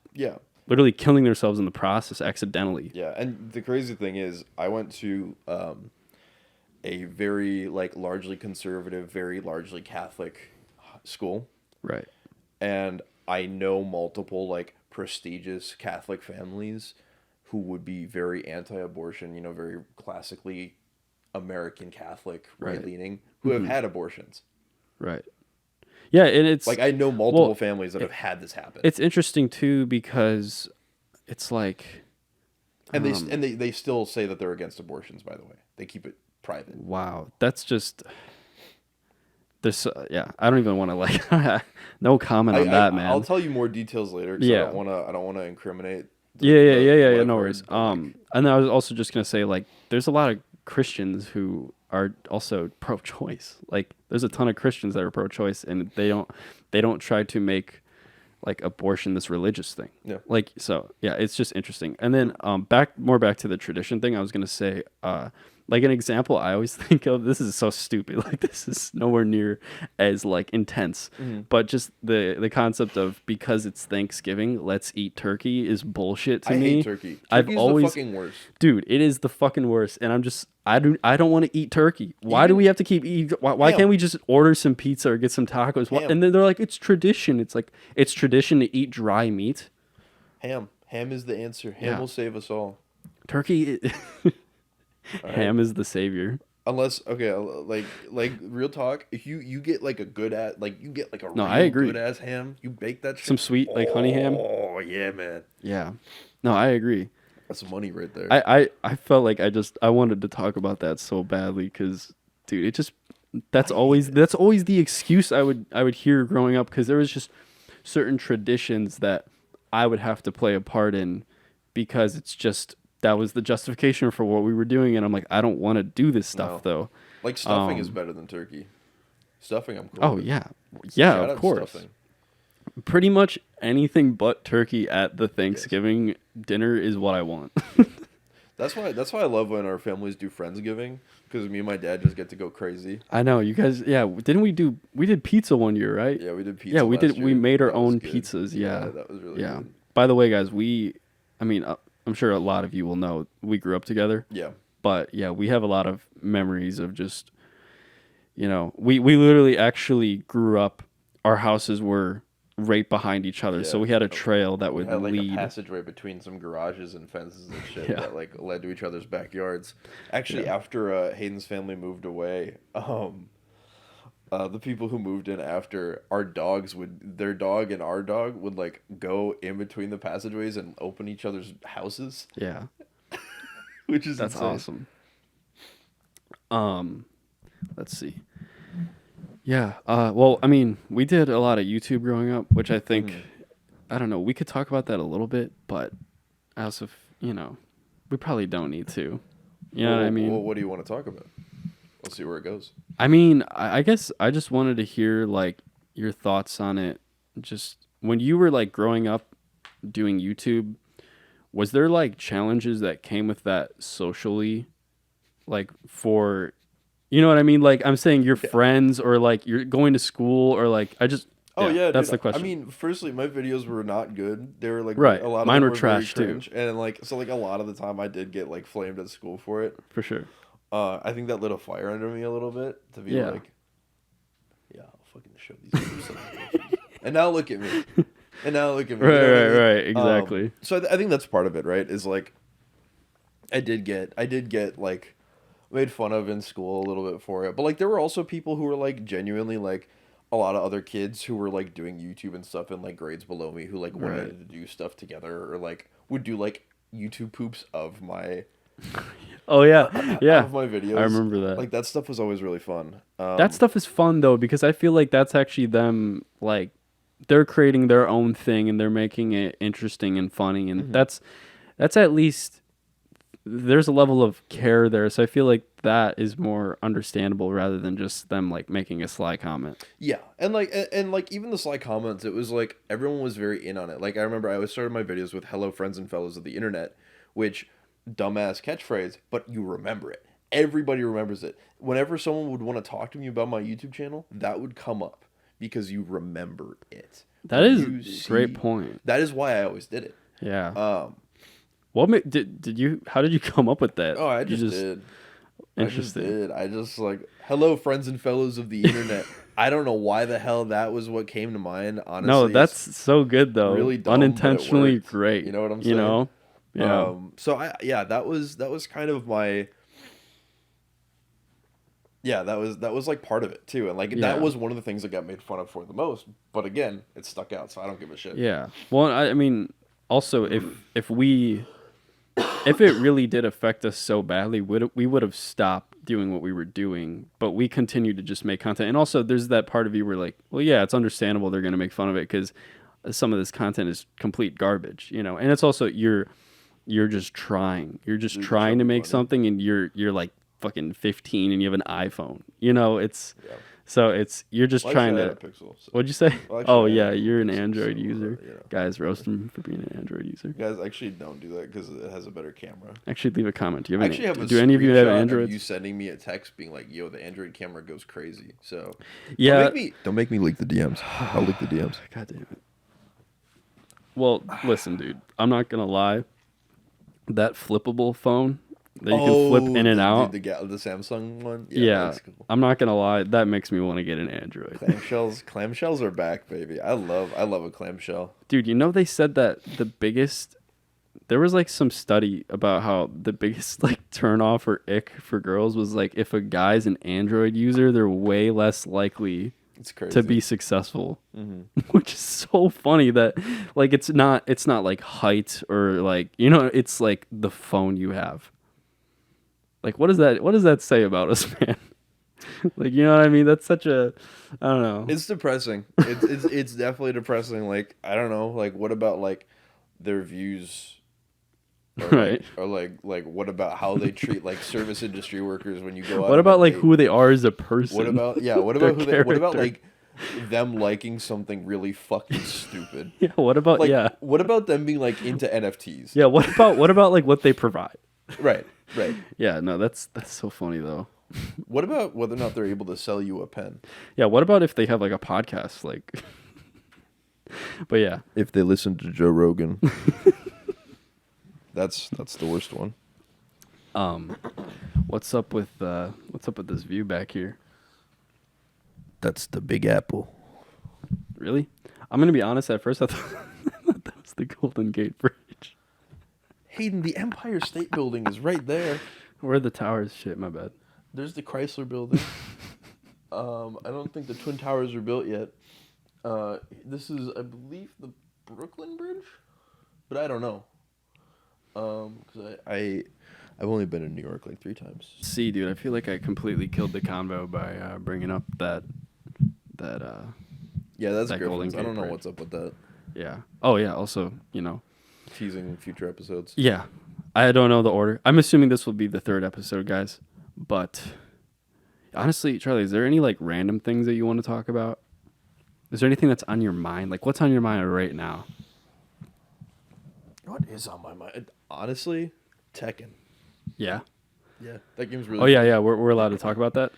literally killing themselves in the process accidentally. Yeah, and the crazy thing is, I went to a very like largely conservative, very largely Catholic school. Right. And I know multiple like prestigious Catholic families who would be very anti-abortion, very classically American Catholic, right-leaning, who have had abortions. Right. Yeah, and it's like I know multiple families that have had this happen. It's interesting too because it's like, and they still say that they're against abortions. By the way, they keep it private. Wow, that's just this. I don't even want to like no comment on that, man. I'll tell you more details later. I don't want to incriminate. Yeah. No worries. And then I was also just gonna say like, there's a lot of Christians who are also pro-choice. Like there's a ton of Christians that are pro-choice, and they don't try to make like abortion this religious thing. Yeah. Like so it's just interesting. And then back to the tradition thing, I was gonna say like an example I always think of, this is so stupid, like this is nowhere near as like intense, but just the concept of because it's Thanksgiving, let's eat turkey is bullshit to me. I hate turkey. Turkey's the fucking worst. Dude, it is the fucking worst, and I don't want to eat turkey. Why do we have to keep eating? Why can't we just order some pizza or get some tacos? And then they're like, it's tradition. It's like, it's tradition to eat dry meat. Ham. Ham is the answer. Ham Yeah. will save us all. Turkey, All right? ham is the savior. Unless, okay, like real talk, if you get like a good ass, like you get like a No, real I agree. good ass ham, you bake that shit. Some sweet, like honey ham. Oh yeah, man, Yeah. No, I agree. that's money right there. I felt like I wanted to talk about that so badly because, dude, it just that's always the excuse I would hear growing up because there was just certain traditions that I would have to play a part in because it's just that was the justification for what we were doing, and I'm like, I don't want to do this stuff though. Like stuffing is better than turkey. Stuffing, I'm cool. Oh with. yeah, Shout of out course. stuffing. Pretty much anything but turkey at the Thanksgiving dinner is what I want. That's why I love when our families do Friendsgiving because me and my dad just get to go crazy. I know you guys. Yeah, didn't we did pizza one year, right? Yeah, we did pizza. Yeah, we last did. We year. made our That was own good. pizzas. Yeah, that was really yeah. good. By the way, guys, I'm sure a lot of you will know we grew up together. Yeah. But yeah, we have a lot of memories of just, we literally actually grew up. Our houses were right behind each other, so Yeah. we had a trail that We would had like lead. a passageway between some garages and fences and shit Yeah. that like led to each other's backyards. Actually, after Hayden's family moved away, the people who moved in after, their dog and our dog would like go in between the passageways and open each other's houses, Yeah, which is that's insane. awesome. Let's see. Yeah. Well, I mean, we did a lot of YouTube growing up, which I think, I don't know, we could talk about that a little bit, but I also, we probably don't need to. You know what I mean? Well, what do you want to talk about? We'll see where it goes. I mean, I guess I just wanted to hear like your thoughts on it. Just when you were like growing up doing YouTube, was there like challenges that came with that socially? Like for, you know what I mean? Like I'm saying your friends or like you're going to school or like Oh yeah, that's dude. the question. I mean, firstly, my videos were not good. They were like Right. a lot of Mine them were very trash, too. cringe. And like so like a lot of the time I did get like flamed at school for it. For sure. I think that lit a fire under me a little bit to be Yeah. like, yeah, I'll fucking show these people something. And now look at me. And now look at me. Right, You know what I mean? right, exactly. So I think that's part of it, right? Is like, I did get like made fun of in school a little bit for it, but like there were also people who were like genuinely like a lot of other kids who were like doing YouTube and stuff in like grades below me who like wanted to do stuff together or like would do like YouTube poops of my Oh yeah. Yeah. of my videos. I remember that. Like that stuff was always really fun. That stuff is fun though because I feel like that's actually them like they're creating their own thing and they're making it interesting and funny and that's at least there's a level of care there, so I feel like that is more understandable rather than just them like making a sly comment. Yeah, and like even the sly comments, it was like everyone was very in on it. Like I remember I always started my videos with "Hello, friends and fellows of the internet," which dumbass catchphrase, but you remember it. Everybody remembers it. Whenever someone would want to talk to me about my YouTube channel, that would come up because you remember it. That is a great point. That is why I always did it. Yeah. What did you? How did you come up with that? Oh, I You just did. Interesting. I just like, hello, friends and fellows of the internet. I don't know why the hell that was what came to mind, honestly. No, that's so good though. really dumb, but it unintentionally worked. great. You know what I'm saying? You know? Yeah. So that was kind of my. Yeah, that was like part of it too, and like that was one of the things that got made fun of for the most. But again, it stuck out, so I don't give a shit. Yeah. Well, I mean, also if it really did affect us so badly, we would have stopped doing what we were doing, but we continued to just make content. And also, there's that part of you where like, well, yeah, it's understandable they're gonna make fun of it because some of this content is complete garbage, you know. And it's also you're just trying, trying to make something, and you're like fucking 15 and you have an iPhone, you know. It's so it's you're just trying to. Pixel, so. What'd you say? Well, oh actually, yeah, you're an Pixel, Android so, user. you know. Guys, roast him for being an Android user. Guys, actually don't do that because it has a better camera. Actually, leave a comment. Do you I have actually have a do any of you have screenshot Androids? you sending me a text being like, "Yo, the Android camera goes crazy." So Yeah. don't make me leak the DMs. I'll leak the DMs. God damn it. Well, listen, dude. I'm not gonna lie. That flippable phone that you can flip in and out. The Samsung one. Yeah, that's cool. I'm not gonna lie, that makes me want to get an Android. Clamshells are back, baby. I love a clamshell. Dude, they said that there was like some study about how the biggest like turn off or ick for girls was like if a guy's an Android user, they're way less likely It's crazy to be successful. Which is so funny that like it's not like height or like it's like the phone you have. Like what does that say about us, man? Like, you know what I mean? That's such a, I don't know. It's depressing. It's definitely depressing. Like, I don't know. Like, what about like their views? Or right. Like what about how they treat like service industry workers when you go out? What about like who they are as a person? What about what about like them liking something really fucking stupid? Yeah. What about What about them being like into NFTs? Yeah. What about like what they provide? Right. Yeah. No, that's so funny though. What about whether or not they're able to sell you a pen? Yeah. What about if they have like a podcast? Like, but yeah. If they listen to Joe Rogan. That's the worst one. What's up with this view back here? That's the Big Apple. Really? I'm gonna be honest. At first, I thought that was the Golden Gate Bridge. Hayden, the Empire State Building is right there. Where are the towers? Shit, my bad. There's the Chrysler Building. I don't think the Twin Towers are built yet. This is, I believe, the Brooklyn Bridge, but I don't know. Because I've only been in New York like 3 times. See, dude, I feel like I completely killed the convo by bringing up that. Yeah, that's that Griffin's. I don't know Bridge. what's up with that. Yeah. Oh yeah. Also, teasing future episodes. Yeah, I don't know the order. I'm assuming this will be the 3rd episode, guys. But honestly, Charlie, is there any like random things that you want to talk about? Is there anything that's on your mind? Like, what's on your mind right now? What is on my mind? Honestly, Tekken. Yeah. Yeah, that game's really. Oh yeah, yeah. We're allowed to talk about that.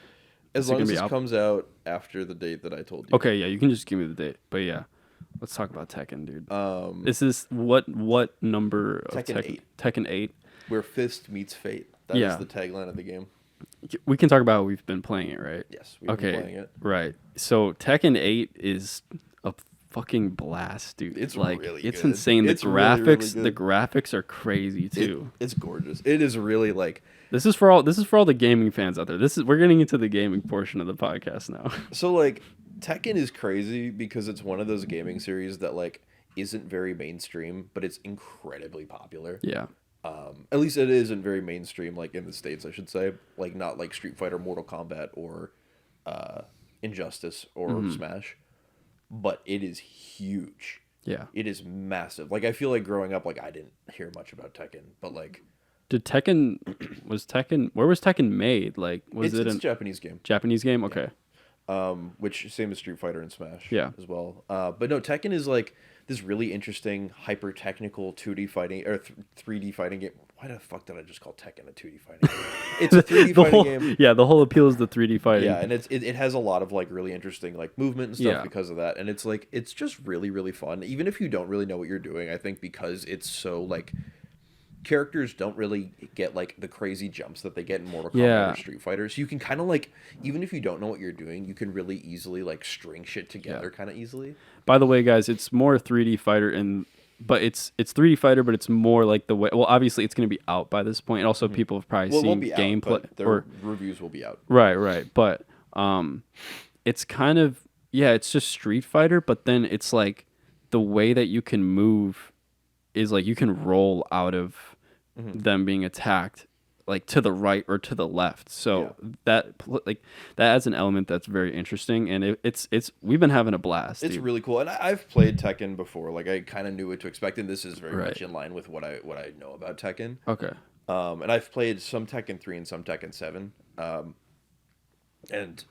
As long as this comes out after the date that I told you. Okay, yeah, you can just give me the date. But yeah, let's talk about Tekken, dude. This is what number of Tekken 8. Tekken 8. Where fist meets fate. That is the tagline of the game. We can talk about how we've been playing it, right? Yes, we've been playing it. Right. So Tekken 8 is a fucking blast, dude. It's like really it's good. insane. It's the graphics, really, really the graphics are crazy too. It's gorgeous. It is really like this is for all the gaming fans out there. We're getting into the gaming portion of the podcast now. So like Tekken is crazy because it's one of those gaming series that like isn't very mainstream, but it's incredibly popular. Yeah. At least it isn't very mainstream, like in the States, I should say. Like not like Street Fighter, Mortal Kombat, or Injustice or Smash. But it is huge. Yeah. It is massive. Like I feel like growing up, like I didn't hear much about Tekken, but like where was Tekken made? Like was it's a Japanese game? Japanese game? Okay. Which same as Street Fighter and Smash. Yeah. As well. But no, Tekken is like this really interesting, hyper technical 2D fighting or 3D fighting game. Why the fuck did I just call Tekken a 2D fighting game? It's a 3D fighting game. Yeah, the whole appeal is the 3D fighting. Yeah, and it has a lot of like really interesting like movement and stuff because of that. And it's like it's just really, really fun. Even if you don't really know what you're doing, I think because it's so like characters don't really get like the crazy jumps that they get in Mortal Kombat or Street Fighter. So you can kind of like, even if you don't know what you're doing, you can really easily like string shit together kind of easily. By the way, guys, it's more 3D fighter but it's 3D fighter, but it's more like the way. Well, obviously, it's going to be out by this point. And also, people have probably seen gameplay or reviews will be out. Right. But it's kind of it's just Street Fighter, but then it's like the way that you can move is like you can roll out of them being attacked, like to the right or to the left. So that adds an element that's very interesting, and it's we've been having a blast. It's dude. really cool, and I've played Tekken before. Like I kind of knew what to expect, and this is very Right. much in line with what I know about Tekken. Okay. And I've played some Tekken 3 and some Tekken 7, and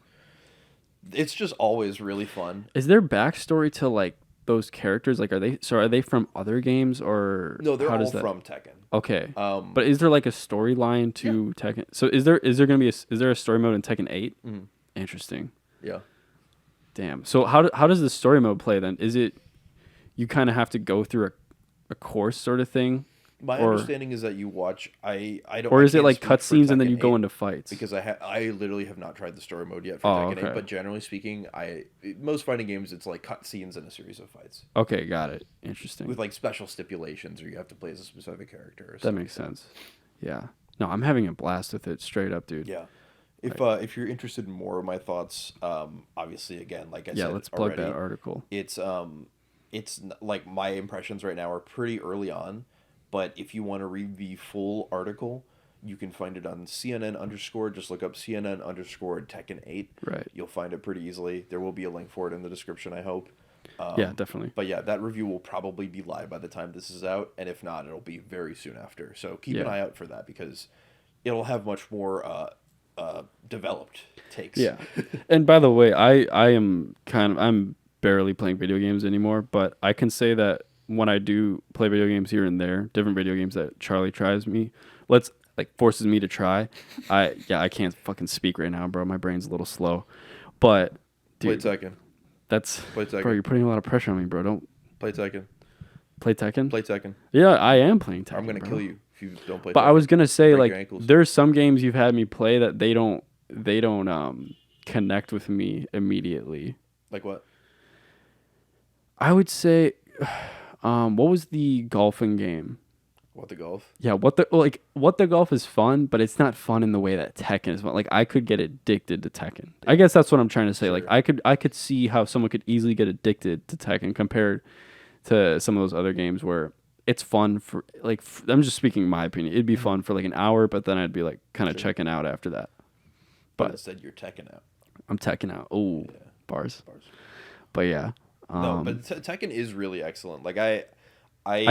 it's just always really fun. Is there backstory to like those characters? Like, are they from other games or No, they're how all does that... from Tekken. Okay. But is there like a storyline to Tekken? So is there gonna be is there a story mode in Tekken 8? Mm-hmm. Interesting. Yeah. Damn. So how does the story mode play then? Is it you kind of have to go through a course sort of thing My Or understanding is that you watch. I don't. or I is it can't like speak for cutscenes and then Tekken you go 8 into fights? because I literally have not tried the story mode yet for Oh, Tekken 8. okay. But generally speaking, most fighting games it's like cutscenes and a series of fights Okay, got it. Interesting. with like special stipulations, or you have to play as a specific character. Or That stuff makes like sense. Yeah. No, I'm having a blast with it, straight up, dude. Yeah. Like, If you're interested in more of my thoughts, obviously again, like I yeah, said let's plug already, that article. like my impressions right now are pretty early on, but if you want to read the full article, you can find it on CNN underscore. Just look up CNN underscore Tekken 8. Right. You'll find it pretty easily. There will be a link for it in the description, I hope. Yeah, definitely. But yeah, that review will probably be live by the time this is out, and if not, it'll be very soon after. So keep an eye out for that because it'll have much more developed takes. Yeah. And by the way, I'm barely playing video games anymore, but I can say that when I do play video games here and there, different video games that Charlie forces me to try, I can't fucking speak right now, bro. My brain's a little slow. But dude, Play Tekken. Play Tekken. Bro, you're putting a lot of pressure on me, bro. Don't play Tekken. Play Tekken? Play Tekken. Yeah, I am playing Tekken. I'm gonna kill you if you don't play. But Tekken. I was gonna say, Break like, there's some games you've had me play that they don't connect with me immediately. Like what? I would say, what was the golfing game? What the golf? Yeah, what the golf is fun, but it's not fun in the way that Tekken is fun. Like I could get addicted to Tekken. I guess that's what I'm trying to say. Sure. Like I could see how someone could easily get addicted to Tekken compared to some of those other games where it's fun for like I'm just speaking my opinion. It'd be fun for like an hour, but then I'd be like kind of checking out after that. But instead, you're Tekken out. I'm Tekken out. Oh, Yeah. bars. But yeah. No, but Tekken is really excellent. Like I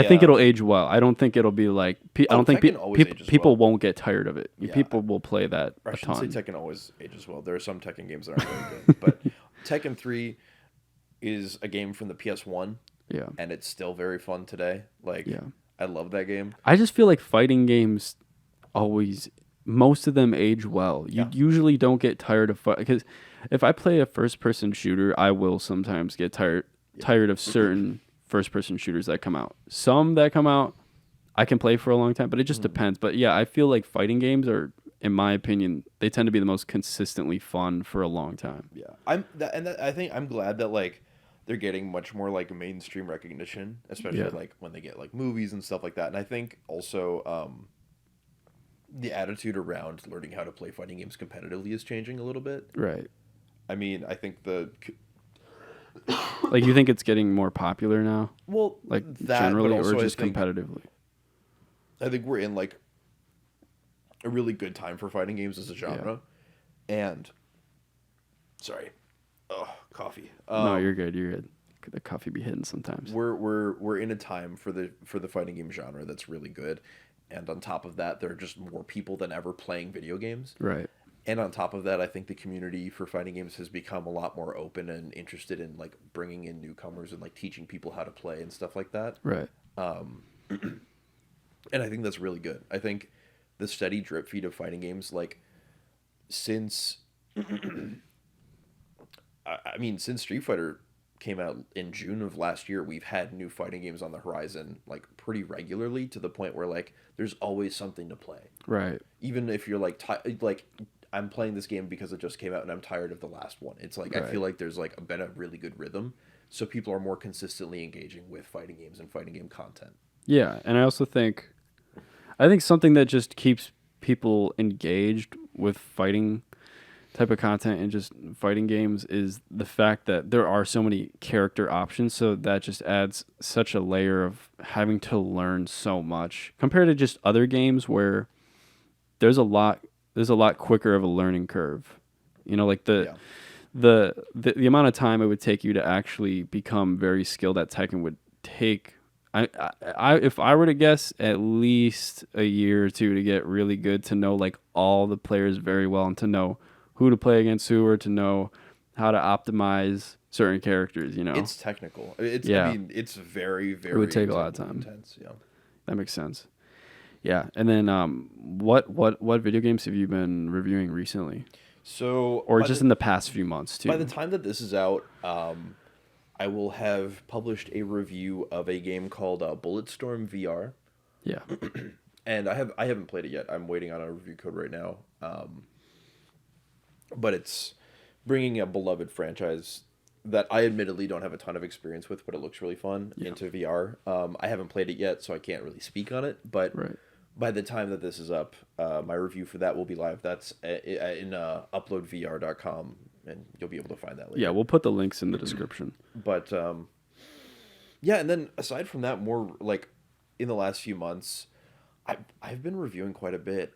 think it'll age well. I don't think it'll be like. I don't think Tekken always ages people well. won't get tired of it. Yeah. People will play that Or I a shouldn't ton. say Tekken always ages well. There are some Tekken games that aren't very good, but Tekken 3 is a game from the PS1. Yeah. And it's still very fun today. Like, Yeah. I love that game. I just feel like fighting games most of them age well. You usually don't get tired of fight because if I play a first-person shooter, I will sometimes get tired of certain first-person shooters that come out. Some that come out, I can play for a long time, but it just depends. But yeah, I feel like fighting games are, in my opinion, they tend to be the most consistently fun for a long time. Yeah, I think I'm glad that like they're getting much more like mainstream recognition, especially like when they get like movies and stuff like that. And I think also the attitude around learning how to play fighting games competitively is changing a little bit. Right. I mean, I think like you think it's getting more popular now? Well, like that, generally, but also or just I think, competitively? I think we're in like a really good time for fighting games as a genre, and sorry, coffee. No, you're good. You're good. The coffee be hidden sometimes. We're in a time for the fighting game genre that's really good, and on top of that, there are just more people than ever playing video games. Right. And on top of that, I think the community for fighting games has become a lot more open and interested in like bringing in newcomers and like teaching people how to play and stuff like that. Right. And I think that's really good. I think the steady drip feed of fighting games, like since since Street Fighter came out in June of last year, we've had new fighting games on the horizon like pretty regularly, to the point where like there's always something to play. Right. Even if you're like I'm playing this game because it just came out and I'm tired of the last one. It's like I feel like there's like been a really good rhythm, so people are more consistently engaging with fighting games and fighting game content. Yeah, and I think something that just keeps people engaged with fighting type of content and just fighting games is the fact that there are so many character options, so that just adds such a layer of having to learn so much compared to just other games where there's a lot quicker of a learning curve. You know, like the amount of time it would take you to actually become very skilled at Tekken would take if I were to guess, at least a year or two to get really good, to know like all the players very well and to know who to play against who, or to know how to optimize certain characters, you know. It's technical. I mean, it's very, very it would take a lot of time. Intense, yeah. That makes sense. Yeah. And then what video games have you been reviewing recently? So or just in the past few months too? By the time that this is out, I will have published a review of a game called Bulletstorm VR. Yeah. And I haven't played it yet. I'm waiting on a review code right now. But it's bringing a beloved franchise that I admittedly don't have a ton of experience with, but it looks really fun into VR. I haven't played it yet, so I can't really speak on it. But by the time that this is up, my review for that will be live. That's in uploadvr.com, and you'll be able to find that later. Yeah, we'll put the links in the description. But yeah, and then aside from that, more like in the last few months, I've been reviewing quite a bit.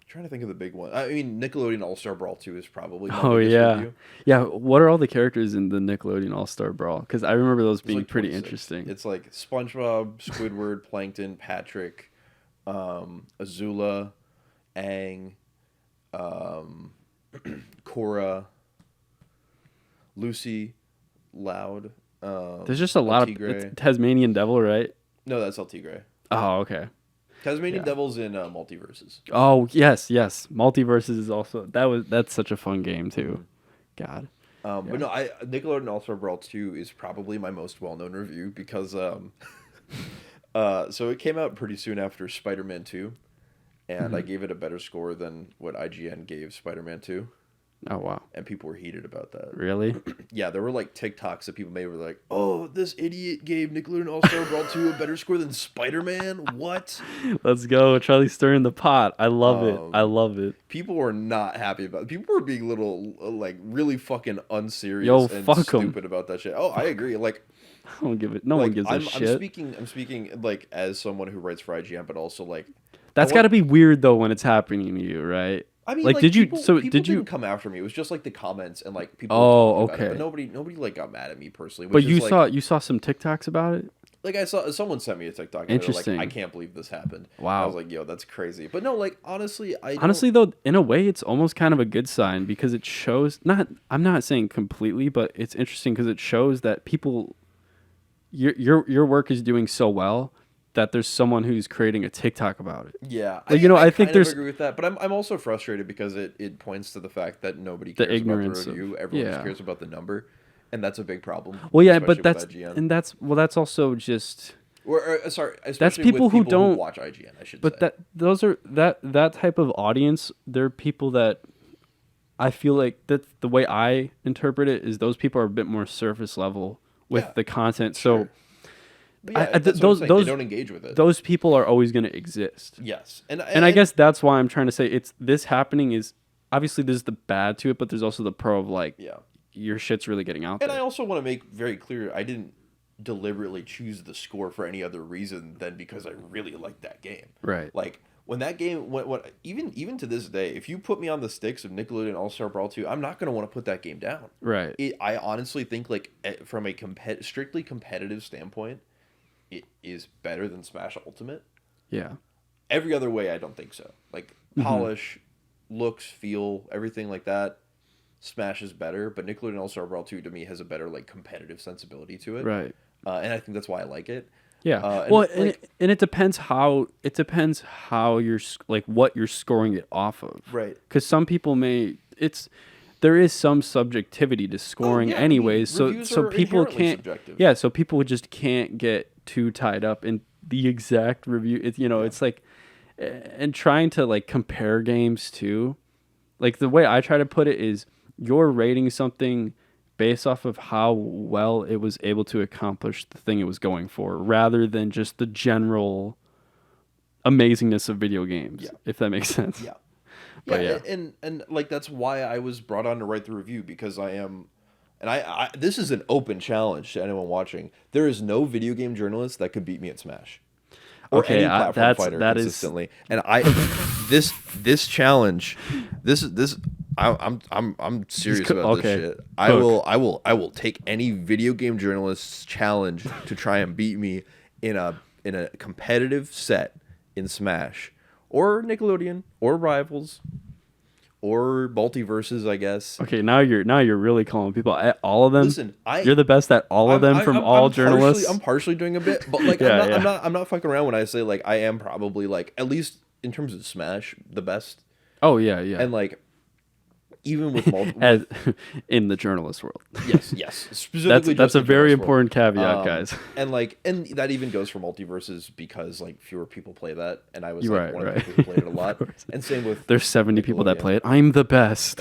Trying to think of the big one. I mean, Nickelodeon All-Star Brawl 2 is probably my biggest review. Yeah. What are all the characters in the Nickelodeon All-Star Brawl? Because I remember those being like pretty 26. interesting. It's like SpongeBob, Squidward, Plankton, Patrick, Azula, Aang, Korra, Lucy, Loud. There's just a lot of Tasmanian Devil, right? No, that's El Tigre. Oh, okay. Tasmanian Devil's in Multiverses. Oh, yes. Multiverses is also that's such a fun game too. God. But no, Nickelodeon All-Star Brawl 2 is probably my most well-known review because so it came out pretty soon after Spider-Man 2, and I gave it a better score than what IGN gave Spider-Man 2. Oh, wow. And people were heated about that. Really? Yeah, there were like TikToks that people made were like, oh, this idiot gave Nickelodeon All-Star Brawl 2 a better score than Spider-Man? What? Let's go. Charlie's stirring the pot. I love it. I love it. People were not happy about it. People were being little, like, really fucking unserious and stupid about that shit. Oh, I agree. Like, I don't give it. No one gives a shit. I'm speaking, like, as someone who writes for IGN, but also, like... That's got to be weird, though, when it's happening to you, right? I mean, like did you? So did you come after me? It was just like the comments and like people. Oh, okay. But nobody like got mad at me personally. But you saw some TikToks about it. Like I saw someone sent me a TikTok. And Interesting. Like, I can't believe this happened. Wow. I was like, yo, that's crazy. But no, like honestly, though, in a way, it's almost kind of a good sign because it shows. I'm not saying completely, but it's interesting because it shows that people, your work is doing so well that there's someone who's creating a TikTok about it. Yeah, like, I think there's agree with that, but I'm also frustrated because it points to the fact that nobody cares about the review. Everyone cares about the number, and that's a big problem. Well, yeah, but that's also just. That's people who don't watch IGN. I should say. But that type of audience, they're people that I feel like that the way I interpret it is those people are a bit more surface level with the content. Sure. So. Yeah, those they don't engage with it. Those people are always going to exist. Yes, and I guess that's why I'm trying to say it's this happening is obviously there's the bad to it, but there's also the pro of like your shit's really getting out there. And I also want to make very clear I didn't deliberately choose the score for any other reason than because I really liked that game. Right. Like when that game what even to this day, if you put me on the sticks of Nickelodeon All-Star Brawl 2, I'm not going to want to put that game down. Right. I honestly think like from a strictly competitive standpoint, it is better than Smash Ultimate. Yeah. Every other way, I don't think so. Like, polish, looks, feel, everything like that, Smash is better. But Nickelodeon All-Star Brawl 2, to me, has a better, like, competitive sensibility to it. Right. And I think that's why I like it. Yeah. And it depends how you're, like, what you're scoring it off of. Right. Because some people there is some subjectivity to scoring anyways. I mean, so people can't. Subjective. Yeah. So people just can't get too tied up in the exact review. It's like, and trying to like compare games too. Like the way I try to put it is you're rating something based off of how well it was able to accomplish the thing it was going for rather than just the general amazingness of video games, if that makes sense. Yeah. Yeah, and like that's why I was brought on to write the review because I am, and I this is an open challenge to anyone watching. There is no video game journalist that could beat me at Smash, or any platform fighter consistently. And this challenge, I'm serious about this shit. I will take any video game journalist's challenge to try and beat me in a competitive set in Smash. Or Nickelodeon, or Rivals, or Multiverses, I guess. Okay, now you're really calling people all of them. Listen, you're the best at all of them from all journalists. I'm partially doing a bit, but like I'm not fucking around when I say like I am probably like at least in terms of Smash the best. Oh yeah. And like even with multiple, As in the journalist world. yes, specifically That's just a the very journalist world. important caveat, guys. And that even goes for multiverses because like fewer people play that, and I was You're like right, one of right. the people who played it a lot. And same with There's 70 people that Nickelodeon. play it. I'm the best.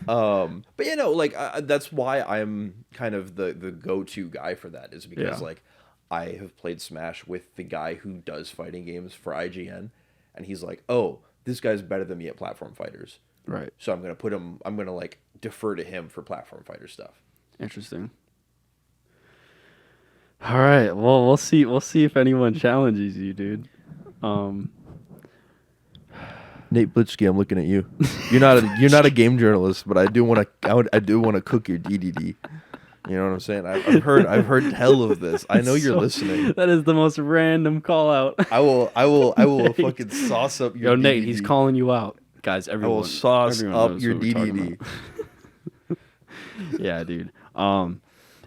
But like that's why I'm kind of the go-to guy for that, is because Yeah. like I have played Smash with the guy who does fighting games for IGN, and he's like, oh, this guy's better than me at platform fighters. Right. So I'm gonna like defer to him for platform fighter stuff. Interesting. All right. Well, we'll see. We'll see if anyone challenges you, dude. Nate Blitzky, I'm looking at you. You're not a game journalist, but I do want to cook your DDD. You know what I'm saying? I've heard tell of this. I know you're listening. That is the most random call out. I will Nate. fucking sauce up your Yo, Nate, DDD. he's calling you out, guys. I Everyone, will sauce everyone up knows your what we're talking DDD. about. Yeah, dude.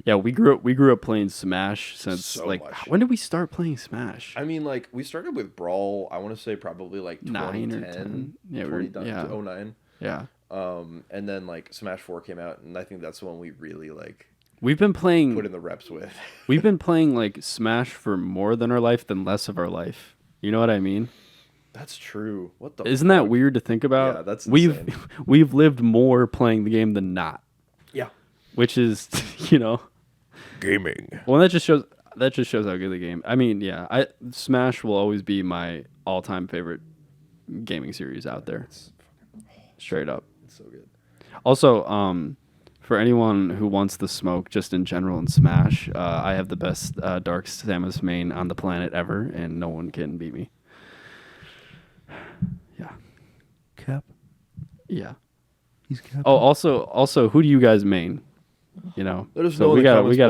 Yeah, we grew up playing Smash since So like much. when did we start playing Smash? I mean, like we started with Brawl. I want to say probably like 9 or 2010, 10. Yeah, 2009. Yeah. And then like Smash 4 came out, and I think that's the one we really like We've been playing put in the reps with. We've been playing like Smash for more than our life than less of our life. You know what I mean? That's true. What the Isn't that fuck? weird to think about? Yeah, that's we've insane. we've lived more playing the game than not, Yeah. which is, you know, Gaming. well that just shows how good the game. I mean, yeah, Smash will always be my all-time favorite gaming series out there. Straight up. It's so good. Also, for anyone who wants the smoke, just in general in Smash, I have the best Dark Samus main on the planet ever, and no one can beat me. Yeah. Cap. Yeah. He's Cap. Oh, also, who do you guys main? You know, Let us so know in we the gotta comments below.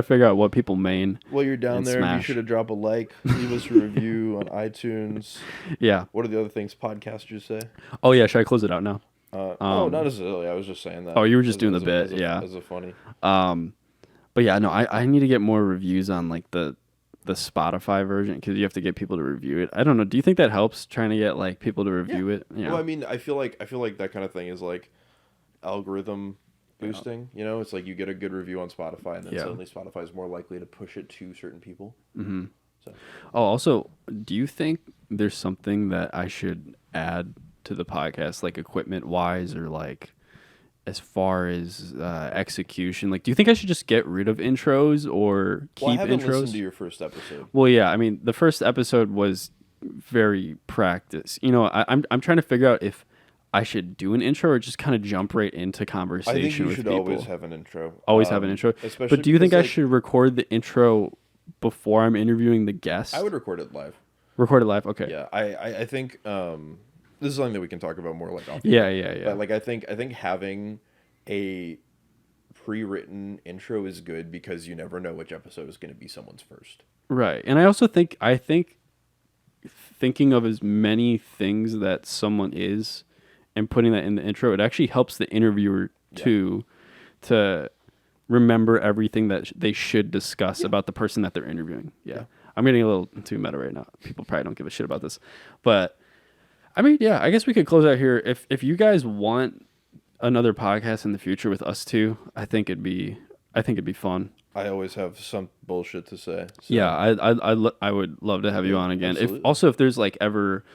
figure out what people main. While you're down in there, be Smash. sure to drop a like, leave us a review on iTunes. Yeah. What are the other things podcasters say? Oh yeah. Should I close it out now? Not necessarily. I was just saying that. Oh, you were just doing the as bit, a, yeah. As a funny. But yeah, no, I need to get more reviews on like the Spotify version because you have to get people to review it. I don't know. Do you think that helps trying to get like people to review it? Yeah. Well, I mean, I feel like that kind of thing is like algorithm boosting. You know, it's like you get a good review on Spotify, and then suddenly Spotify is more likely to push it to certain people. Mm-hmm. So. Oh, also, do you think there's something that I should add to the podcast, like equipment wise, or like as far as execution? Like, do you think I should just get rid of intros or keep Well, I haven't intros? listened to your first episode. Well, yeah, I mean, the first episode was very practice. You know, I'm trying to figure out if I should do an intro or just kind of jump right into conversation I think you with should people. always have an intro. Always have an intro. Especially But do you think I because, like, should record the intro before I'm interviewing the guest? I would record it live. Record it live? Okay. Yeah, I think this is something that we can talk about more like off. Yeah. But like I think having a pre-written intro is good because you never know which episode is going to be someone's first. Right. And I also think thinking of as many things that someone is and putting that in the intro, it actually helps the interviewer too to remember everything that they should discuss about the person that they're interviewing. Yeah. I'm getting a little too meta right now. People probably don't give a shit about this. But I mean, yeah, I guess we could close out here. If you guys want another podcast in the future with us two, I think it'd be fun. I always have some bullshit to say. So. Yeah, I would love to have you on again. Absolutely. If there's like ever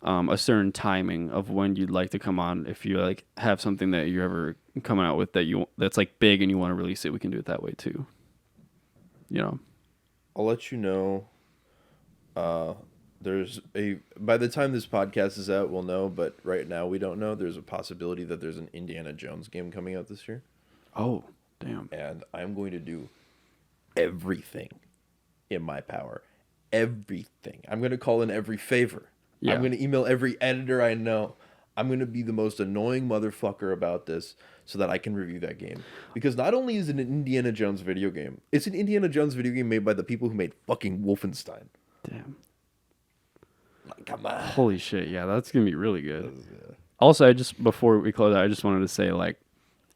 a certain timing of when you'd like to come on, if you like have something that you're ever coming out with that's like big and you want to release it, we can do it that way too. You know, I'll let you know. By the time this podcast is out, we'll know. But right now, we don't know. There's a possibility that there's an Indiana Jones game coming out this year. Oh, damn. And I'm going to do everything in my power. Everything. I'm going to call in every favor. Yeah. I'm going to email every editor I know. I'm going to be the most annoying motherfucker about this so that I can review that game. Because not only is it an Indiana Jones video game, it's an Indiana Jones video game made by the people who made fucking Wolfenstein. Damn. Like, come on. Holy shit. Yeah, that's going to be really good. Also, before we close out, I just wanted to say, like,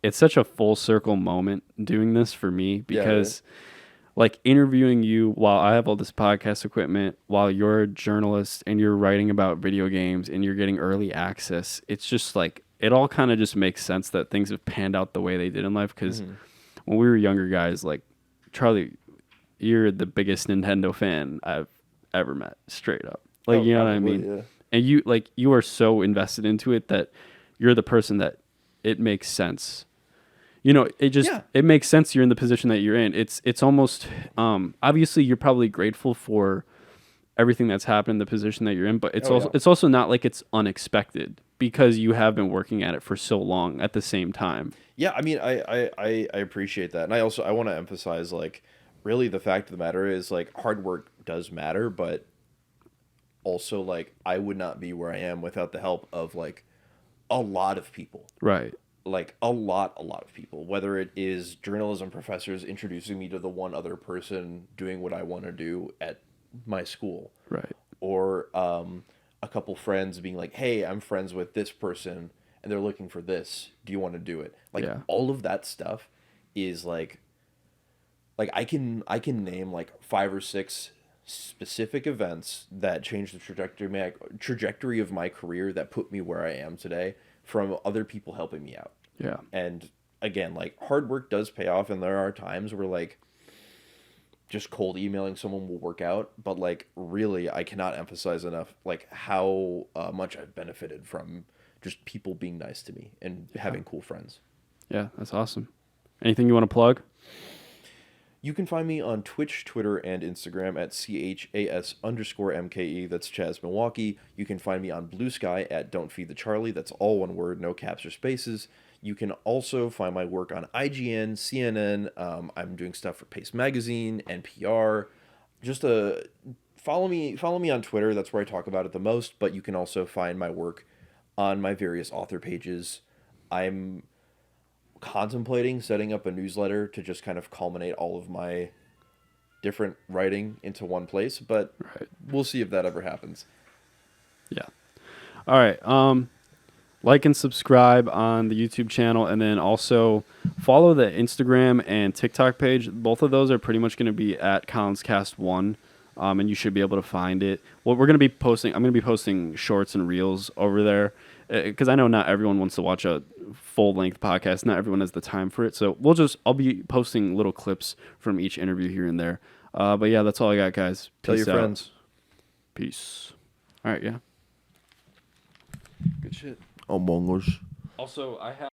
it's such a full circle moment doing this for me because, like, interviewing you while I have all this podcast equipment, while you're a journalist and you're writing about video games and you're getting early access, it's just like, it all kind of just makes sense that things have panned out the way they did in life. Because when we were younger guys, like Charlie, you're the biggest Nintendo fan I've ever met, straight up. Like, you know what I mean? Yeah. And you are so invested into it that you're the person that it makes sense. You know, it makes sense you're in the position that you're in. It's almost obviously you're probably grateful for everything that's happened, the position that you're in, but it's also not like it's unexpected because you have been working at it for so long at the same time. Yeah, I mean, I appreciate that. And I want to emphasize, like, really the fact of the matter is, like, hard work does matter, but also, like, I would not be where I am without the help of, like, a lot of people. Right. Like, a lot of people. Whether it is journalism professors introducing me to the one other person doing what I want to do at my school. Right. Or a couple friends being like, hey, I'm friends with this person, and they're looking for this. Do you want to do it? Like, all of that stuff is, like I can name, like, 5 or 6 specific events that changed the trajectory of my career that put me where I am today from other people helping me out. Yeah. And again, like, hard work does pay off, and there are times where, like, just cold emailing someone will work out, but, like, really I cannot emphasize enough, like, how much I've benefited from just people being nice to me and having cool friends. Yeah, that's awesome. Anything you want to plug? You can find me on Twitch, Twitter, and Instagram at CHAS_MKE. That's Chaz Milwaukee. You can find me on Blue Sky at Don't Feed the Charlie. That's all one word, no caps or spaces. You can also find my work on IGN, CNN. I'm doing stuff for Pace Magazine, NPR. Just follow me on Twitter. That's where I talk about it the most. But you can also find my work on my various author pages. I'm contemplating setting up a newsletter to just kind of culminate all of my different writing into one place, but we'll see if that ever happens. Yeah. All right. Like and subscribe on the YouTube channel, and then also follow the Instagram and TikTok page. Both of those are pretty much going to be at CollinsCast1, and you should be able to find it. Well, I'm going to be posting shorts and reels over there, because I know not everyone wants to watch a full-length podcast. Not everyone has the time for it. So I'll be posting little clips from each interview here and there. But yeah, that's all I got, guys. Tell your friends. Peace. All right, yeah. Good shit. Among Us. Also, I have